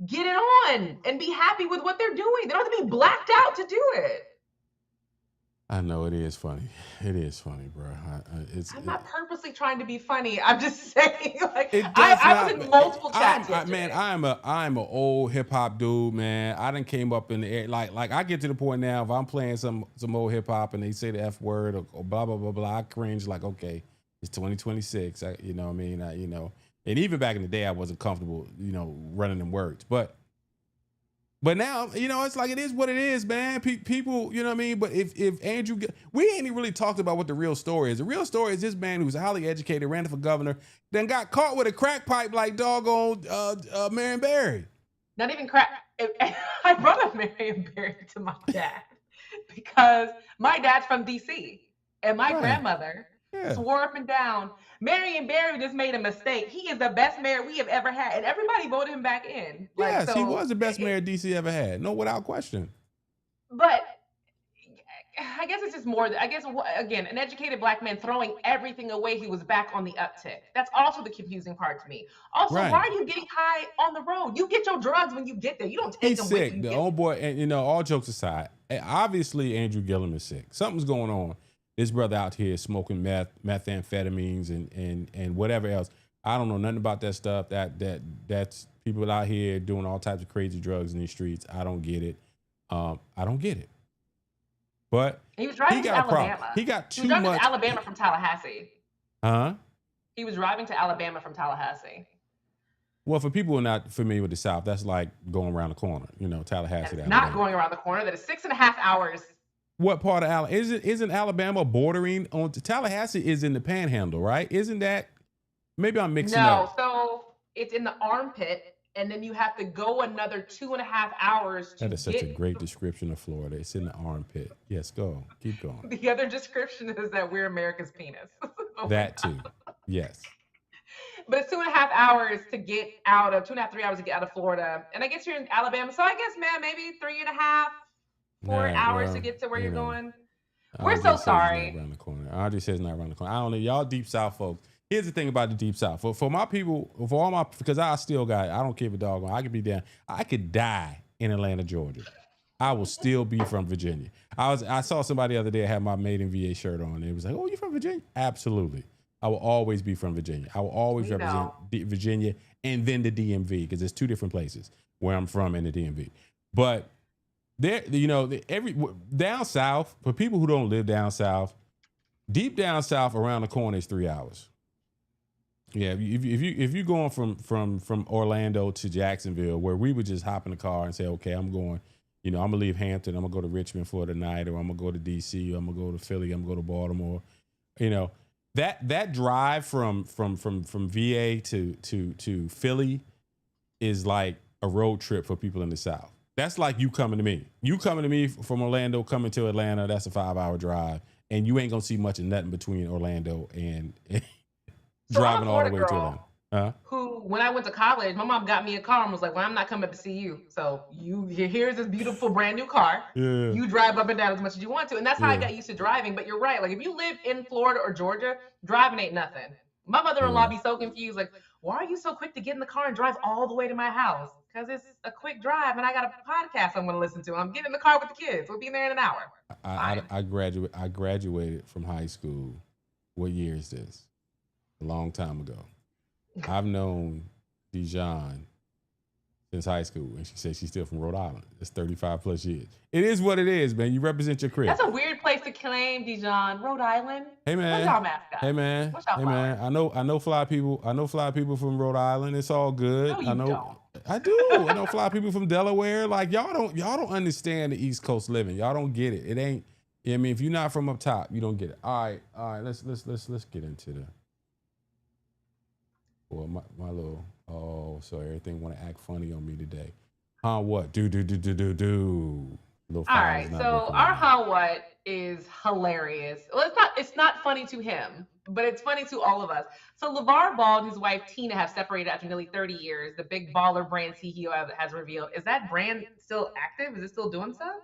get it on and be happy with what they're doing. They don't have to be blacked out to do it. I know it is funny. It is funny, bro. I'm not purposely trying to be funny. I'm just saying, like, I was in multiple chats yesterday. Man, I'm an old hip hop dude, man. I done came up in the air. Like I get to the point now, if I'm playing some old hip hop and they say the F word or blah blah blah blah, I cringe. Like, okay, it's 2026. You know what I mean? And even back in the day, I wasn't comfortable, running them words, but now, it's like, it is what it is, man. People, you know what I mean? But if Andrew, we ain't even really talked about what the real story is. The real story is this man who's highly educated, ran for governor, then got caught with a crack pipe like doggone Marion Barry. Not even crack. I brought up Marion Barry to my dad because my dad's from D.C. and my grandmother swore up and down, Marion Barry just made a mistake. He is the best mayor we have ever had, and everybody voted him back in. Yes, he was the best mayor DC ever had, no, without question. But I guess it's just more. I guess, again, an educated Black man throwing everything away. He was back on the uptick. That's also the confusing part to me. Also, why are you getting high on the road? You get your drugs when you get there. You don't take them with you. The old boy, and all jokes aside, obviously Andrew Gillum is sick. Something's going on. This brother out here smoking methamphetamines and whatever else. I don't know nothing about that stuff. That's people out here doing all types of crazy drugs in these streets. I don't get it. But he was driving to Alabama. He got too much. He was driving to Alabama from Tallahassee. Huh? He was driving to Alabama from Tallahassee. Well, for people who are not familiar with the South, that's like going around the corner. Tallahassee. That's not going around the corner. That is 6.5 hours. What part of Alabama? Isn't Alabama bordering on Tallahassee? Is in the Panhandle, right? Isn't that? Maybe I'm mixing up. No, so it's in the armpit, and then you have to go another 2.5 hours. That is such a great description of Florida. It's in the armpit. Yes, keep going. The other description is that we're America's penis. That too. Yes. But it's 2.5 hours to get out of 2.5, 3 hours to get out of Florida, and I guess you're in Alabama. So I guess, man, maybe 3.5. 4 hours to get to where you're going. We're so Andre says it's not sorry. around the corner. Andre says it's not around the corner. I don't know. Y'all deep south folks. Here's the thing about the deep south. For my people, for all my, because I still got, I don't give a dog. I could be down. I could die in Atlanta, Georgia. I will still be from Virginia. I saw somebody the other day had my Made in VA shirt on. And it was like, oh, you from Virginia? Absolutely. I will always be from Virginia. I will always represent Virginia and then the DMV, because there's two different places where I'm from in the DMV. But there, down south, for people who don't live down south, deep down south around the corner is 3 hours. Yeah, if you're going from Orlando to Jacksonville, where we would just hop in the car and say, okay, I'm going, I'm gonna leave Hampton, I'm gonna go to Richmond for the night, or I'm gonna go to DC, or I'm gonna go to Philly, I'm gonna go to Baltimore. That drive from VA to Philly is like a road trip for people in the South. That's like you coming to me. You coming to me from Orlando, coming to Atlanta. That's a 5-hour drive, and you ain't gonna see much of nothing between Orlando and driving all the way to Atlanta. Who, when I went to college, my mom got me a car and was like, well, I'm not coming to see you. So here's this beautiful brand new car. Yeah. You drive up and down as much as you want to. And that's how I got used to driving. But you're right. Like, if you live in Florida or Georgia, driving ain't nothing. My mother-in-law be so confused. Like, why are you so quick to get in the car and drive all the way to my house? Because it's a quick drive and I got a podcast I'm going to listen to. I'm getting in the car with the kids. We'll be there in an hour. I graduated from high school. What year is this? A long time ago. I've known Dijon since high school, and she says she's still from Rhode Island. It's 35 plus years. It is what it is, man. You represent your crib. That's a weird place to claim, Dijon. Rhode Island. Hey man. What's y'all mascot? Hey man. Hey man. I know fly people. I know fly people from Rhode Island. It's all good. No, you don't. I do. I know fly people from Delaware. Like y'all don't understand the East Coast living. Y'all don't get it. It ain't. I mean, if you're not from up top, you don't get it. All right. Let's get into the. Well, my little, so everything want to act funny on me today. What? Do. All right, so our what is hilarious. Well, it's not funny to him, but it's funny to all of us. So LeVar Ball and his wife Tina have separated after nearly 30 years. The big baller brand CEO has revealed. Is that brand still active? Is it still doing stuff?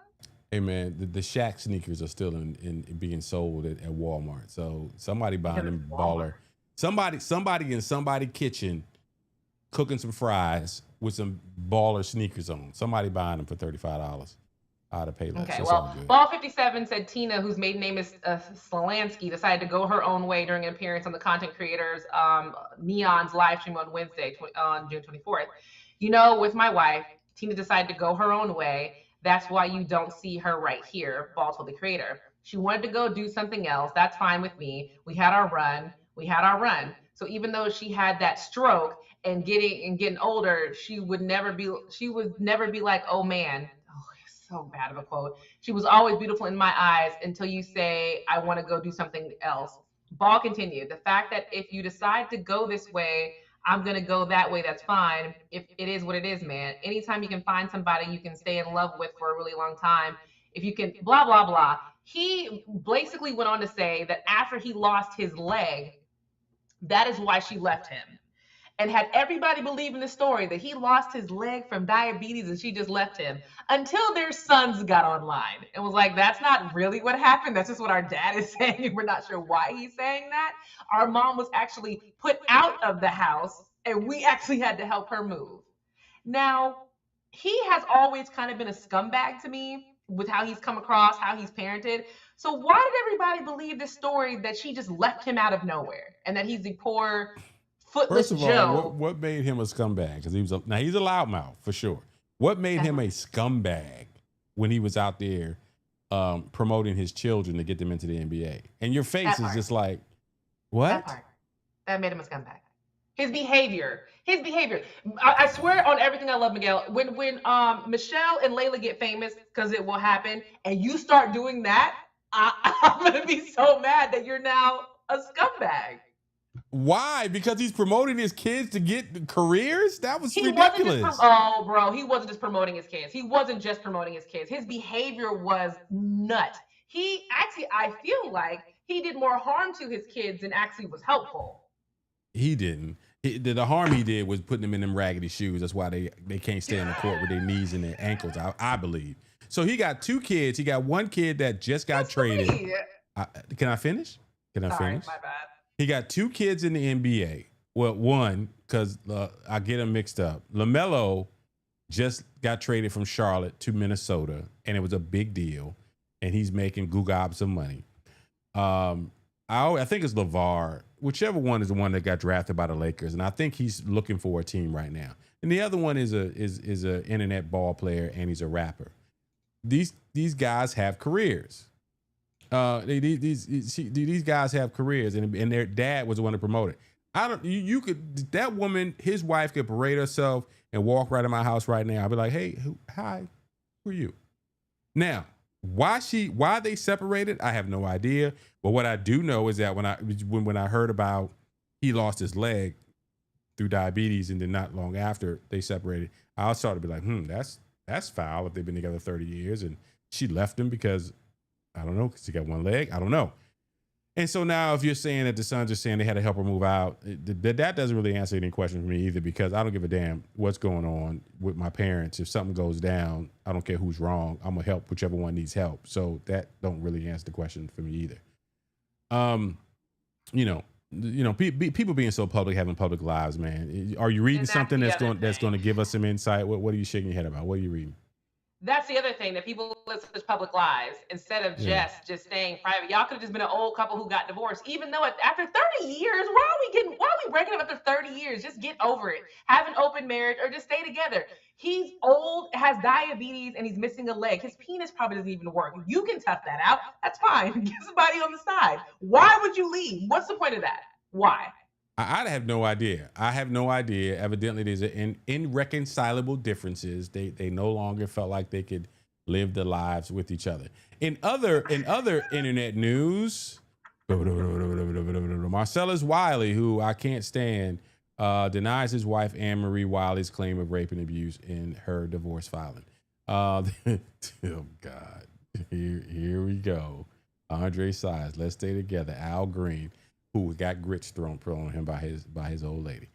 Hey man, the Shaq sneakers are still in being sold at Walmart. So somebody buying them baller. Somebody in somebody's kitchen cooking some fries with some baller sneakers on. Somebody buying them for $35 out of Payless. Okay, well, Ball 57 said Tina, whose maiden name is Slansky, decided to go her own way during an appearance on the content creators Neon's live stream on Wednesday, on June 24th. With my wife, Tina decided to go her own way. That's why you don't see her right here, Ball told the creator. She wanted to go do something else. That's fine with me. We had our run. So even though she had that stroke and getting older, she would never be like, oh man, it's so bad of a quote. She was always beautiful in my eyes until you say, I want to go do something else. Ball continued. The fact that if you decide to go this way, I'm going to go that way. That's fine. If it is what it is, man. Anytime you can find somebody you can stay in love with for a really long time, if you can blah, blah, blah. He basically went on to say that after he lost his leg, that is why she left him. And had everybody believe in the story that he lost his leg from diabetes and she just left him, until their sons got online and was like, that's not really what happened. That's just what our dad is saying. And we're not sure why he's saying that. Our mom was actually put out of the house and we actually had to help her move. Now, he has always kind of been a scumbag to me with how he's come across, how he's parented. So why did everybody believe this story that she just left him out of nowhere and that he's the poor footless Joe? First of all, what made him a scumbag? Because he's a loudmouth for sure. What made him a scumbag when he was out there promoting his children to get them into the NBA? And your face is just like, what? That made him a scumbag. His behavior. I swear on everything I love, Miguel. When Michelle and Layla get famous, because it will happen, and you start doing that, I'm gonna be so mad that you're now a scumbag. Why? Because he's promoting his kids to get careers? That was ridiculous. He wasn't just promoting his kids. His behavior was nuts. He actually, I feel like he did more harm to his kids than actually was helpful. He didn't. The harm he did was putting them in them raggedy shoes. That's why they can't stay in the court with their knees and their ankles, I believe. So he got 2 kids. He got 1 kid that just got traded. Can I finish? Sorry, my bad. He got 2 kids in the NBA. Well, one, because I get them mixed up. LaMelo just got traded from Charlotte to Minnesota, and it was a big deal. And he's making gobs of money. I think it's LeVar, whichever one is the one that got drafted by the Lakers, and I think he's looking for a team right now. And the other one is a internet ball player, and he's a rapper. These guys have careers. These guys have careers, and their dad was the one to promote it. That woman, his wife, could parade herself and walk right in my house right now. I'd be like, hey, hi, who are you? Now, why they separated, I have no idea. But what I do know is that when I heard about he lost his leg through diabetes, and then not long after they separated, I started to be like, that's foul if they've been together 30 years and she left him because, I don't know, because he got 1 leg. I don't know. And so now if you're saying that the Suns are saying they had to help her move out, that doesn't really answer any question for me either, because I don't give a damn what's going on with my parents. If something goes down, I don't care who's wrong. I'm going to help whichever one needs help. So that don't really answer the question for me either. People being so public, having public lives, man. Are you reading something that's going to give us some insight? What are you shaking your head about? What are you reading? That's the other thing, that people live such public lives instead of just staying private. Y'all could have just been an old couple who got divorced, even though after 30 years, why are we breaking up after 30 years? Just get over it. Have an open marriage or just stay together. He's old, has diabetes, and he's missing a leg. His penis probably doesn't even work. You can tough that out. That's fine. Get somebody on the side. Why would you leave? What's the point of that? Why? I have no idea. Evidently, there's irreconcilable differences. They no longer felt like they could live their lives with each other. In other internet news, Marcellus Wiley, who I can't stand, denies his wife Anne Marie Wiley's claim of rape and abuse in her divorce filing. Oh God, here we go. Andre Size, let's stay together. Al Green, who got grits thrown on him by his old lady.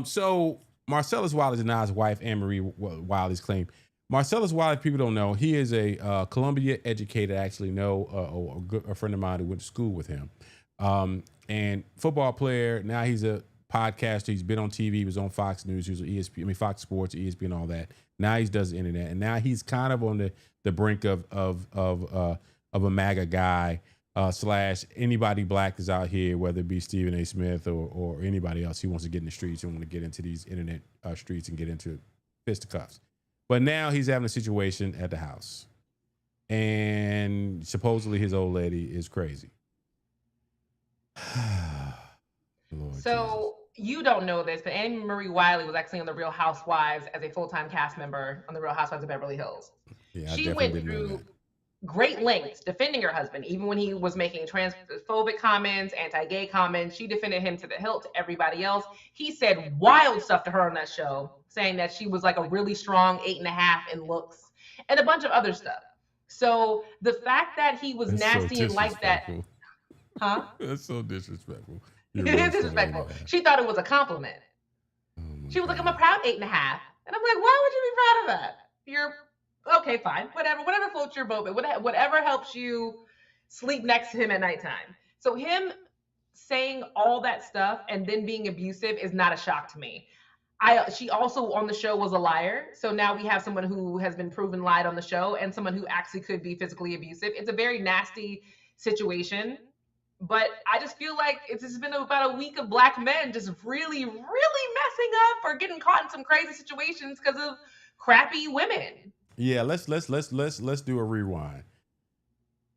So Marcellus Wiley denies wife Anne Marie Wiley's claim. Marcellus Wiley, people don't know, he is a Columbia educated. I actually know a friend of mine who went to school with him. And football player. Now he's a podcaster. He's been on TV. He was on Fox News. He was on ESPN, Fox Sports, ESPN, all that. Now he does the internet, and now he's kind of on the brink of a MAGA guy. / anybody black is out here, whether it be Stephen A. Smith or anybody else, he wants to get in the streets and want to get into these internet streets and get into fisticuffs. But now he's having a situation at the house, and supposedly his old lady is crazy. Lord so Jesus. You don't know this, but Anne Marie Wiley was actually on The Real Housewives as a full-time cast member on The Real Housewives of Beverly Hills. Yeah, she went through great lengths defending her husband, even when he was making transphobic comments, anti-gay comments. She defended him to the hilt to everybody else. He said wild stuff to her on that show, saying that she was like a really strong 8.5 in looks and a bunch of other stuff. So the fact that he was nasty and like that, That's so disrespectful. It is disrespectful. She thought it was a compliment. She was like, I'm a proud 8.5. And I'm like, why would you be proud of that? You're okay, fine, whatever floats your boat, but whatever helps you sleep next to him at nighttime. So him saying all that stuff and then being abusive is not a shock to me. She also on the show was a liar. So now we have someone who has been proven lied on the show and someone who actually could be physically abusive. It's a very nasty situation. But I just feel like it's just been about a week of black men just really, really messing up or getting caught in some crazy situations because of crappy women. Yeah, let's do a rewind.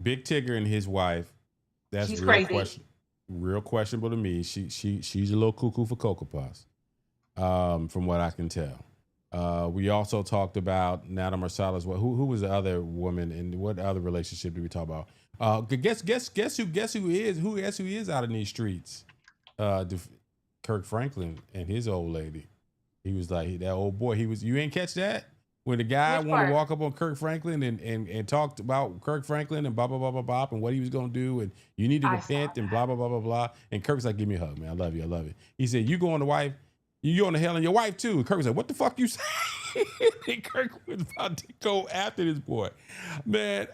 Big Tigger and his wife. That's she's real crazy. Real questionable to me. She's a little cuckoo for Cocoa Puffs, from what I can tell. We also talked about Nana Marcellus. Who was the other woman, and what other relationship did we talk about? Guess who is out in these streets? Kirk Franklin and his old lady. He was like that old boy. You ain't catch that? When the guy wanted to walk up on Kirk Franklin and talked about Kirk Franklin and blah, blah, blah, blah, blah, and what he was going to do, and you need to repent and blah, blah, blah, blah, blah. And Kirk's like, give me a hug, man. I love you. He said, you go on the wife? You going to hell and your wife too. And Kirk was like, what the fuck you say? And Kirk was about to go after this boy. Man,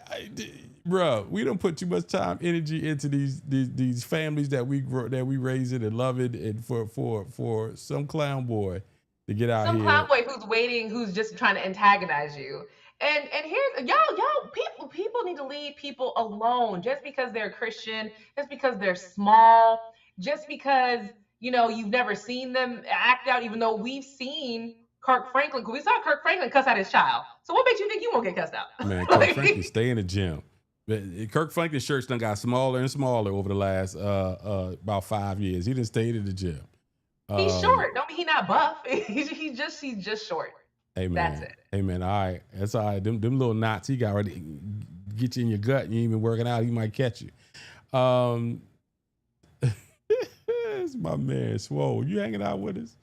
bro, we don't put too much time, energy into these families that we raising and loving, and for some clown boy to get out Some here. clown boy who's waiting, who's just trying to antagonize you. And here's y'all people need to leave people alone just because they're Christian, just because they're small, just because you've never seen them act out, even though we've seen Kirk Franklin, because we saw Kirk Franklin cuss out his child. So what makes you think you won't get cussed out? Man, Kirk Franklin, stay in the gym. Kirk Franklin's shirts done got smaller and smaller over the last about 5 years. He done stayed in the gym. He's short. Don't mean he's not buff. He's just short. Hey man, that's it. Hey man, all right, that's all right. Them little knots he got ready get you in your gut, and you ain't even working out, he might catch you. It's my man Swole. You hanging out with us?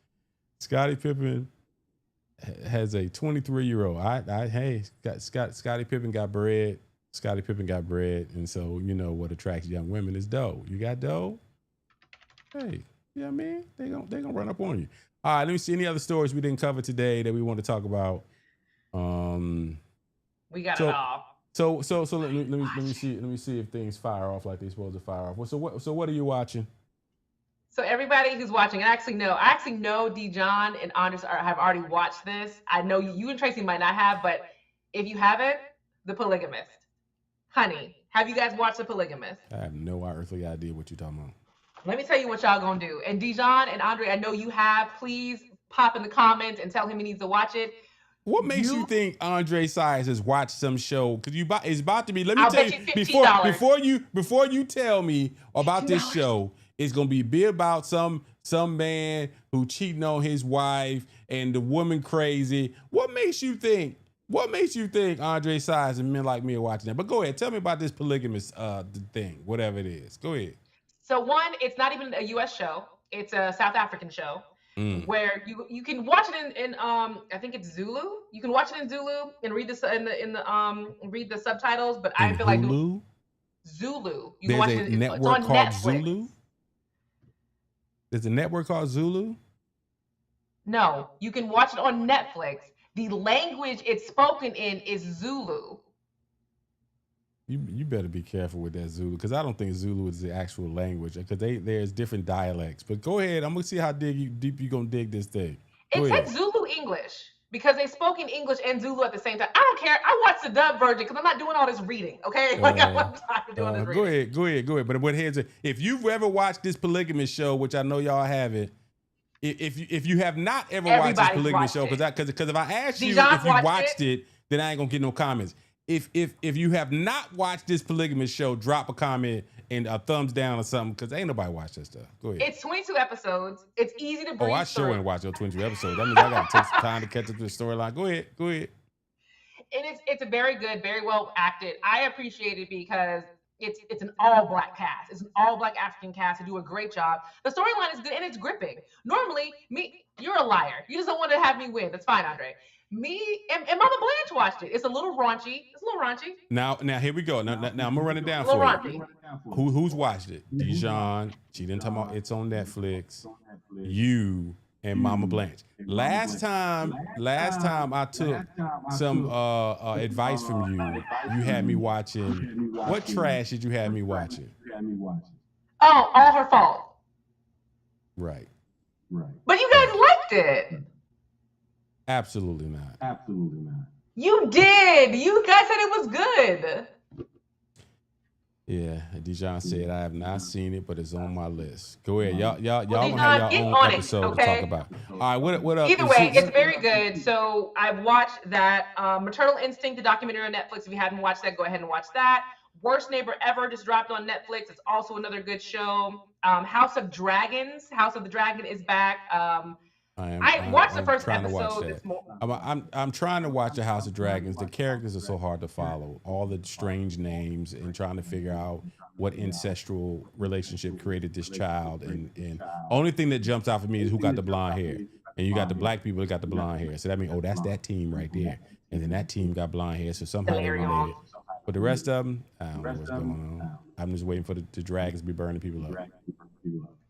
Scottie Pippen has a 23-year-old. Hey, Scottie Pippen got bread. Scottie Pippen got bread, and so you know what attracts young women is dough. You got dough? Hey, yeah, man, they gonna run up on you. All right, let me see any other stories we didn't cover today that we want to talk about. We got it all. So let me see if things fire off like they're supposed to fire off. So what are you watching? So everybody who's watching, I actually know Dijon and Andres have already watched this. I know you and Tracy might not have, but if you haven't, The Polygamist. Honey, have you guys watched The Polygamist? I have no earthly idea what you're talking about. Let me tell you what y'all gonna do. And Dijon and Andre, I know you have. Please pop in the comments and tell him he needs to watch it. What makes you think Andre Sias has watched some show? Because it's about to be. Let me I'll tell bet you before you tell me about this show, it's gonna be about some man who cheating on his wife and the woman crazy. What makes you think Andre Sias and men like me are watching that? But go ahead, tell me about this polygamous thing, whatever it is. Go ahead. So one, it's not even a U.S. show; it's a South African show where you can watch it in I think it's Zulu. You can watch it in Zulu and read read the subtitles. But I feel like Zulu. You can watch it. Network it's on called Netflix. Zulu. There's a network called Zulu. No, you can watch it on Netflix. The language it's spoken in is Zulu. You better be careful with that Zulu, because I don't think Zulu is the actual language, because there's different dialects. But go ahead, I'm gonna see how deep you gonna dig this thing. It says Zulu English because they spoke in English and Zulu at the same time. I don't care. I watched the dub version because I'm not doing all this reading. Okay, I want time to do all this reading. Go ahead. But here's if you've ever watched this polygamous show, which I know y'all haven't. If you have not ever watched this polygamous show, because if I ask you if you watched it, then I ain't gonna get no comments. If you have not watched this polygamous show, drop a comment and a thumbs down or something, because ain't nobody watched that stuff. Go ahead. It's 22 episodes. It's easy to breeze I sure ain't watched your 22 episodes. That means I gotta take some time to catch up to the storyline. Go ahead. And it's a very good, very well acted. I appreciate it because it's an all black cast. It's an all black African cast who do a great job. The storyline is good and it's gripping. Normally, you're a liar. You just don't want to have me win. That's fine, Andre. Me and Mama Blanche watched it. It's a little raunchy. Now here we go. Now I'm gonna run it down for you. Who's watched it? Dijon. She didn't talk about it's on Netflix. You and Mama Blanche. Last time I took some advice from you. You had me watching. What trash did you have me watching? Oh, All Her Fault. Right. But you guys liked it. Absolutely not. You did. You guys said it was good. Yeah, Dijon said I have not seen it, but it's on my list. Go ahead, y'all Dijon, gonna have your own episode to talk about. All right, what up? Either way, it's very good. So I've watched that Maternal Instinct, the documentary on Netflix. If you haven't watched that, go ahead and watch that. Worst Neighbor Ever just dropped on Netflix. It's also another good show. House of the Dragon is back. I watched the first episode. I'm trying to watch the House of Dragons. The characters are so hard to follow. All the strange names and trying to figure out what ancestral relationship created this child. And only thing that jumps out for me is who got the blonde hair. And you got the black people that got the blonde hair. So that means, that's that team right there. And then that team got blonde hair. So somehow they're related. But the rest of them, I don't know what's going on. I'm just waiting for the dragons to be burning people up.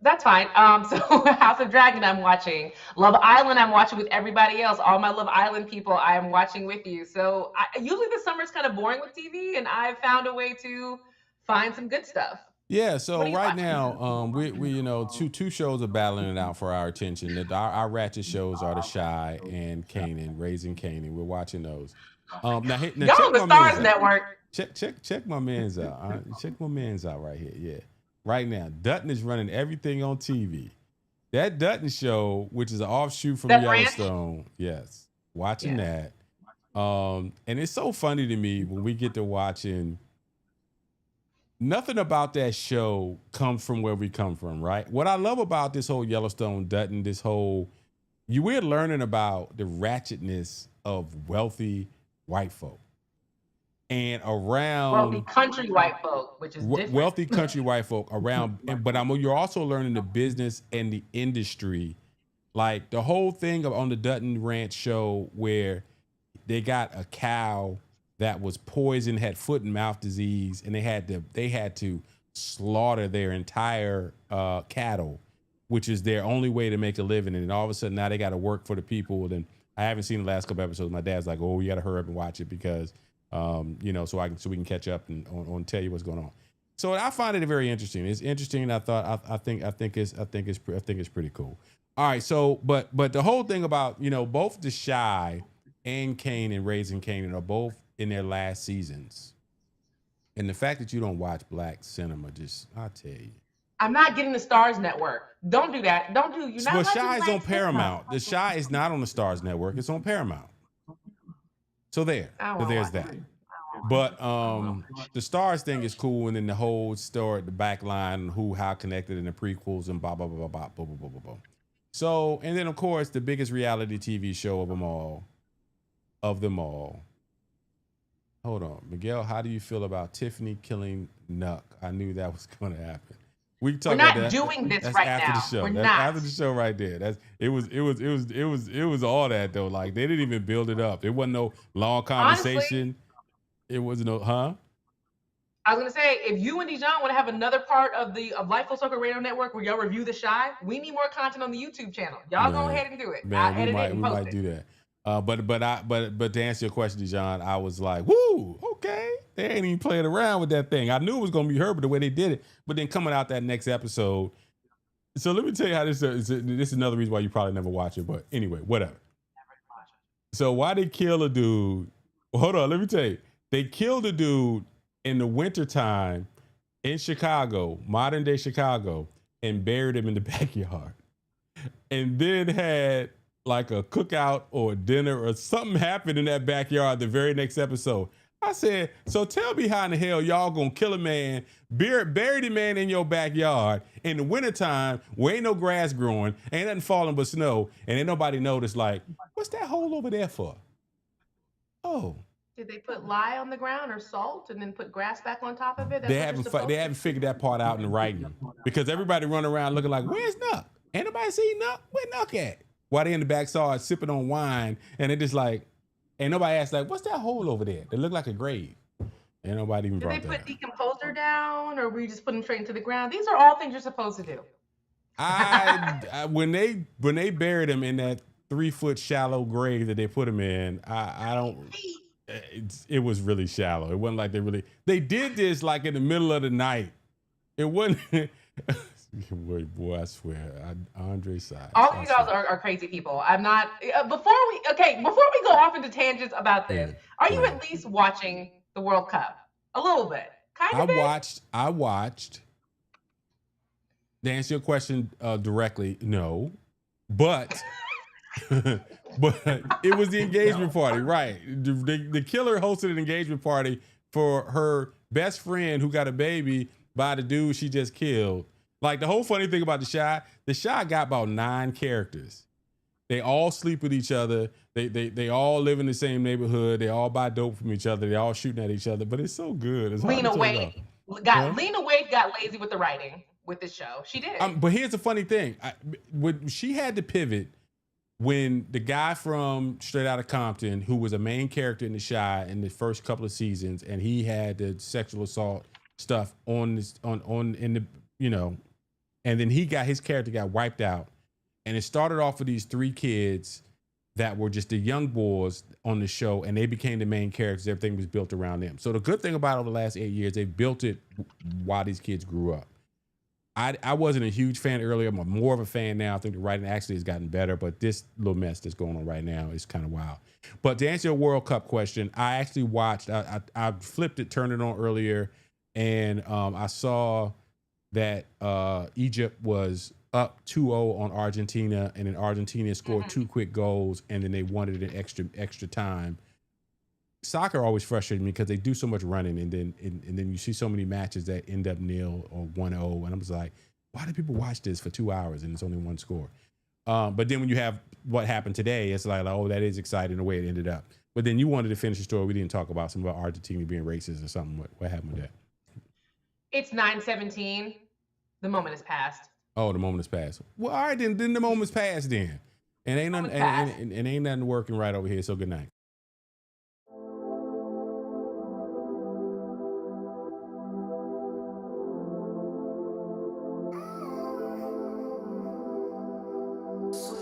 That's fine. So House of Dragon, I'm watching. Love Island, I'm watching with everybody else. All my Love Island people, I am watching with you. So usually the summer's kind of boring with TV, and I've found a way to find some good stuff. Yeah, What so are you right watching? now, we two shows are battling it out for our attention. Our ratchet shows are The Shy and Kanan, Raising Kanan. We're watching those. Now Y'all check on the my man's Stars out. Network. Check my man's out. Check my man's out right here. Yeah, right now Dutton is running everything on TV. That Dutton show, which is an offshoot from That ranch. Yellowstone, yes, watching Yeah. that. And it's so funny to me when we get to watching. Nothing about that show comes from where we come from, right? What I love about this whole Yellowstone Dutton, we're learning about the ratchetness of wealthy white folk and Wealthy around country white folk, which is different. wealthy country white folk around. But you're also learning the business and the industry, like the whole thing on the Dutton Ranch show where they got a cow that was poisoned, had foot and mouth disease, and they had to slaughter their entire cattle, which is their only way to make a living. And then all of a sudden now they got to work for the people. And I haven't seen the last couple episodes. My dad's like, "Oh, you got to hurry up and watch it because, so we can catch up and on tell you what's going on." So I find it very interesting. It's interesting. I think it's pretty cool. All right. So, but the whole thing about both The Shy and Kane and Raising Kanan are both in their last seasons. And the fact that you don't watch black cinema, I tell you. I'm not getting the Stars Network. Don't do that. Don't do. You're not. Well, watching Shy is black on cinema. Paramount. The Shy is not on the Stars Network. It's on Paramount. So there's that. But the Stars thing is cool, and then the whole story, the back line, how connected in the prequels and blah blah blah blah blah blah blah blah blah. So, and then of course the biggest reality TV show of them all. Hold on, Miguel. How do you feel about Tiffany killing Nuck? I knew that was going to happen. We can talk about that. We're not doing this That's right after now. the show. We're That's not. after the show right there. It was all that though. Like they didn't even build it up. It wasn't no long conversation. Honestly, it wasn't no huh. I was gonna say, if you and Dijon want to have another part of Life Full Circle Radio Network where y'all review The Shy, we need more content on the YouTube channel. Y'all go ahead and do it. Man, we might do that. But to answer your question, Dijon, I was like, woo, okay. They ain't even playing around with that thing. I knew it was gonna be her, but the way they did it. But then coming out that next episode. So let me tell you how this is another reason why you probably never watch it. But anyway, whatever. So why they kill a dude? Hold on, let me tell you. They killed a dude in the wintertime in Chicago, modern day Chicago, and buried him in the backyard. And then had like a cookout or a dinner or something happened in that backyard the very next episode. I said, so tell me how in the hell y'all gonna kill a man, bury the man in your backyard in the wintertime where ain't no grass growing, ain't nothing falling but snow, and ain't nobody noticed, like, what's that hole over there for? Oh. Did they put lye on the ground or salt and then put grass back on top of it? They haven't figured that part out in the writing because everybody run around looking like, where's Nuck? Ain't nobody see Nuck? Where Nuck at? While they in the backyard sipping on wine, and they just like, ain't nobody asked like, what's that hole over there? They look like a grave. Ain't nobody even brought that. Did they put decomposer down, or were you just putting them straight into the ground? These are all things you're supposed to do. When they buried him in that 3-foot shallow grave that they put him in, I don't. It was really shallow. It wasn't like they did this like in the middle of the night. It wasn't. Boy, I swear, Andre Side. All of you guys are crazy people. I'm not. Before we go off into tangents about this, are you at least watching the World Cup a little bit? Kind of. I watched. To answer your question directly, no, but. But it was the engagement party, right? The killer hosted an engagement party for her best friend who got a baby by the dude she just killed. Like the whole funny thing about the Shy got about 9 characters. They all sleep with each other. They all live in the same neighborhood. They all buy dope from each other. They all shooting at each other. But it's so good. It's Lena Waithe got lazy with the writing with this show. She did. But here's the funny thing: she had to pivot. When the guy from Straight Outta Compton, who was a main character in The Shy in the first couple of seasons, and he had the sexual assault stuff in the and then his character got wiped out, and it started off with these 3 kids that were just the young boys on the show, and they became the main characters. Everything was built around them. So the good thing about it over the last 8 years, they built it while these kids grew up. I wasn't a huge fan earlier. I'm more of a fan now. I think the writing actually has gotten better, but this little mess that's going on right now is kind of wild. But to answer your World Cup question, I actually watched. I flipped it, turned it on earlier, and I saw that Egypt was up 2-0 on Argentina, and then Argentina scored 2 quick goals, and then they won it in extra time. Soccer always frustrated me because they do so much running, and then you see so many matches that end up 0 or 1-0, and I'm just like, why do people watch this for 2 hours and it's only one score? But then when you have what happened today, it's like, oh, that is exciting the way it ended up. But then you wanted to finish the story. We didn't talk about some about Argentina being racist or something. What happened with that? It's 9:17. The moment has passed. Oh, the moment has passed. Well, all right, then the moment's passed then. And ain't nothing and ain't nothing working right over here. So good night. So